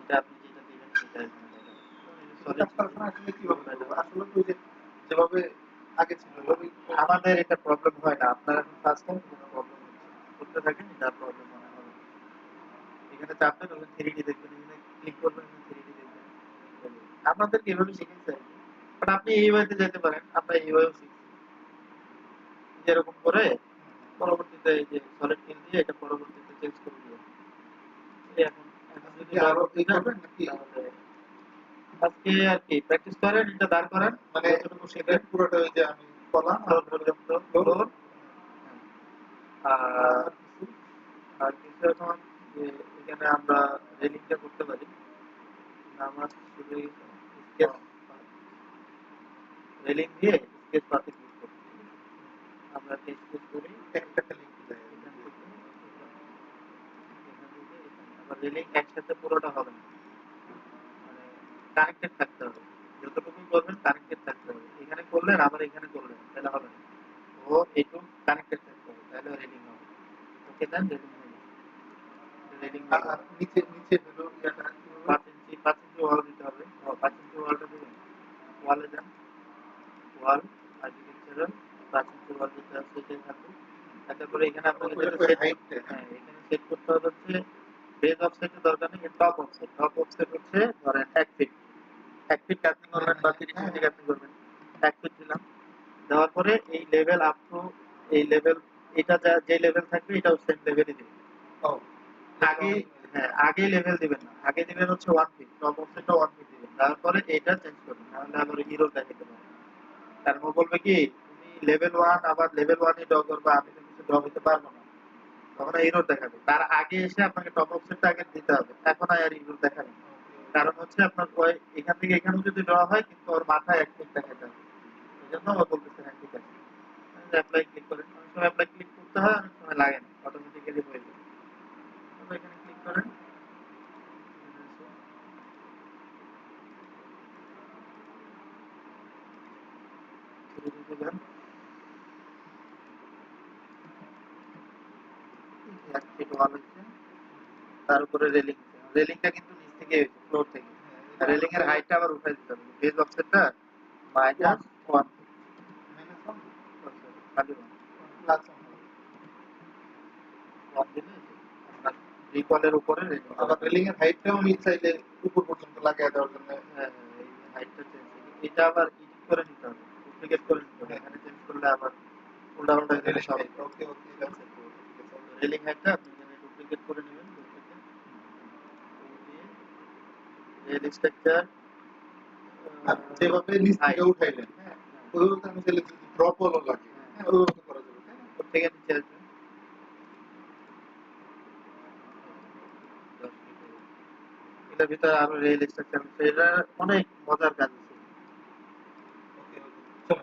এটা আপনি যেটা দিবেন সেটা এখানে দেখাবে সলিড তারপরে আসলে কিভাবে করবো আসলে তো ওই যে যেভাবে আগে ছিল ওইভাবেই আমাদের এটা প্রবলেম হয় না আপনার এখন ফার্স্ট টাইম কোনো প্রবলেম হচ্ছে করতে থাকেন এটা প্রবলেম মনে হবে এখানে চাপবেন ওখানে 3D দেখবেন এখানে ক্লিক করবেন এখানে 3D দেখবেন আপনাদেরকে এভাবে শিখেছে আর কি বাট আপনি এই ওয়েতে যেতে পারেন আমরা এই ওয়েও শিখছি যেরকম করে পরবর্তীতে এই যে সলিড ফিল দিয়ে এটা পরবর্তীতে চেঞ্জ করে দিয়ে এখন এখন যদি আরো এই করবেন নাকি তাহলে আজকে আর কি প্র্যাকটিস করেন এটা দাঁড় করেন মানে যতটুকু সেটা শিখেন পুরোটা ওই যে আমি বললাম ফ্লোর পর্যন্ত ফ্লোর আর আর কিছু এখন যে এখানে আমরা রেলিংটা করতে পারি নামাজ শুধু স্কেচ রেলিং দিয়ে স্কেচ পাতে ক্লিক করি আমরা স্কেচ করি একটা খালি এখান থেকে আবার রেলিং একসাথে পুরোটা হবে না মানে কানেক্টেড থাকতে হবে যতটুকু করবেন কানেক্টেড থাকতে হবে এখানে করলেন আবার এখানে করলেন তাহলে হবে না ও একটু কানেক্টেড থাকতে হবে তাহলে রেলিং হবে ওকে দেন রেলিং হয়ে গেছে রেলিং হয়ে আর গেছে নিচে নিচে হলো ইয়াটা 5 ইঞ্চি ওয়াল দিতে হবে 5 ইঞ্চি ওয়ালটা দিবেন ওয়ালে যান ওয়াল আর্কিটেকচারাল 5 ইঞ্চি ওয়াল যেটা আছে সেটাই থাকবে তারপরে এখানে আপনাকে যেটা সেট করতে হ্যাঁ এখানে সেট করতে হবে হচ্ছে বেজ অফসেটের দরকার নেই টপ অফসেট হচ্ছে ধরেন 1 ফিট 1 ফিট কাটিং করবেন বা 30 ইঞ্চি কাটিং করবেন 1 ফিট দিলাম দেওয়ার পরে এই লেভেল আপ টু এই লেভেল এটা যে লেভেল থাকবে এটাও সেম লেভেলই দিবেন আগে হ্যাঁ আগে লেভেল দিবেন না আগে দিবেন হচ্ছে 1 ফিট টপ অফসেটটা 1 ফিট দিবেন তারপরে এটা চেঞ্জ করবেন নাহলে আবার হিরো দেখাতে পারে কারণ ও বলবে কি তুমি লেভেল 1 আবার লেভেল 1 এ ড্র করবে আমি তো কিছু ড্র করতে পারবো না তখন হিরো দেখাবে তার আগে এসে আপনাকে টপ অফসেটটা আগে দিতে হবে এখন আর হিরো দেখাবে না। কারণ হচ্ছে আপনার ওই এখান থেকে এখানে যদি ড্র হয় কিন্তু ওর মাথায় 1 ফিট দেখাতে হবে এই জন্য ও বলতেছে হ্যাঁ ঠিক আছে অ্যাপ্লাই ক্লিক করেন অনেক সময় অ্যাপ্লাই ক্লিক করতে হয় অনেক সময় লাগে না অটোমেটিক্যালি হয়ে যায় তবে এখানে ক্লিক করেন যান 1 ফিট ওয়াল হচ্ছে তার উপরে রেলিং রেলিংটা কিন্তু নিচ থেকে ফ্লোর থেকে আর রেলিং এর হাইটটা আবার উঠাই দিতে হবে বেজ অফসেটটা মাইনাস 1 খালি 1 দিলে আপনার রিকলের উপরে রেলিং আবার রেলিং এর হাইটটাও আমি চাইলে উপর পর্যন্ত লাগিয়ে দেওয়ার জন্য হ্যাঁ এই হাইটটা চেঞ্জ এটা আবার এডিট করে নিতে হবে ডুপ্লিকেট করে নিতে হবে এখানে চেঞ্জ করলে আবার উল্টা পাল্টা জিনিস হবে ওকে ওকে রেলিং হাইটটা আপনি এখানে একটু ডুপ্লিকেট করে নেবেন রেল স্ট্রাকচার আর যেভাবে নিচ থেকে উঠাইলেন, হ্যাঁ, ওইভাবে আমি চাইলে যদি ড্রপ হলো লাগে, হ্যাঁ, ওইভাবে করা যাবে, তাই না? উপর থেকে নিচে আসবেন এটার ভিতরে আরো রেল স্ট্রাকচার এটা অনেক মজার কাজ আছে ওকে, ওকে। চলো,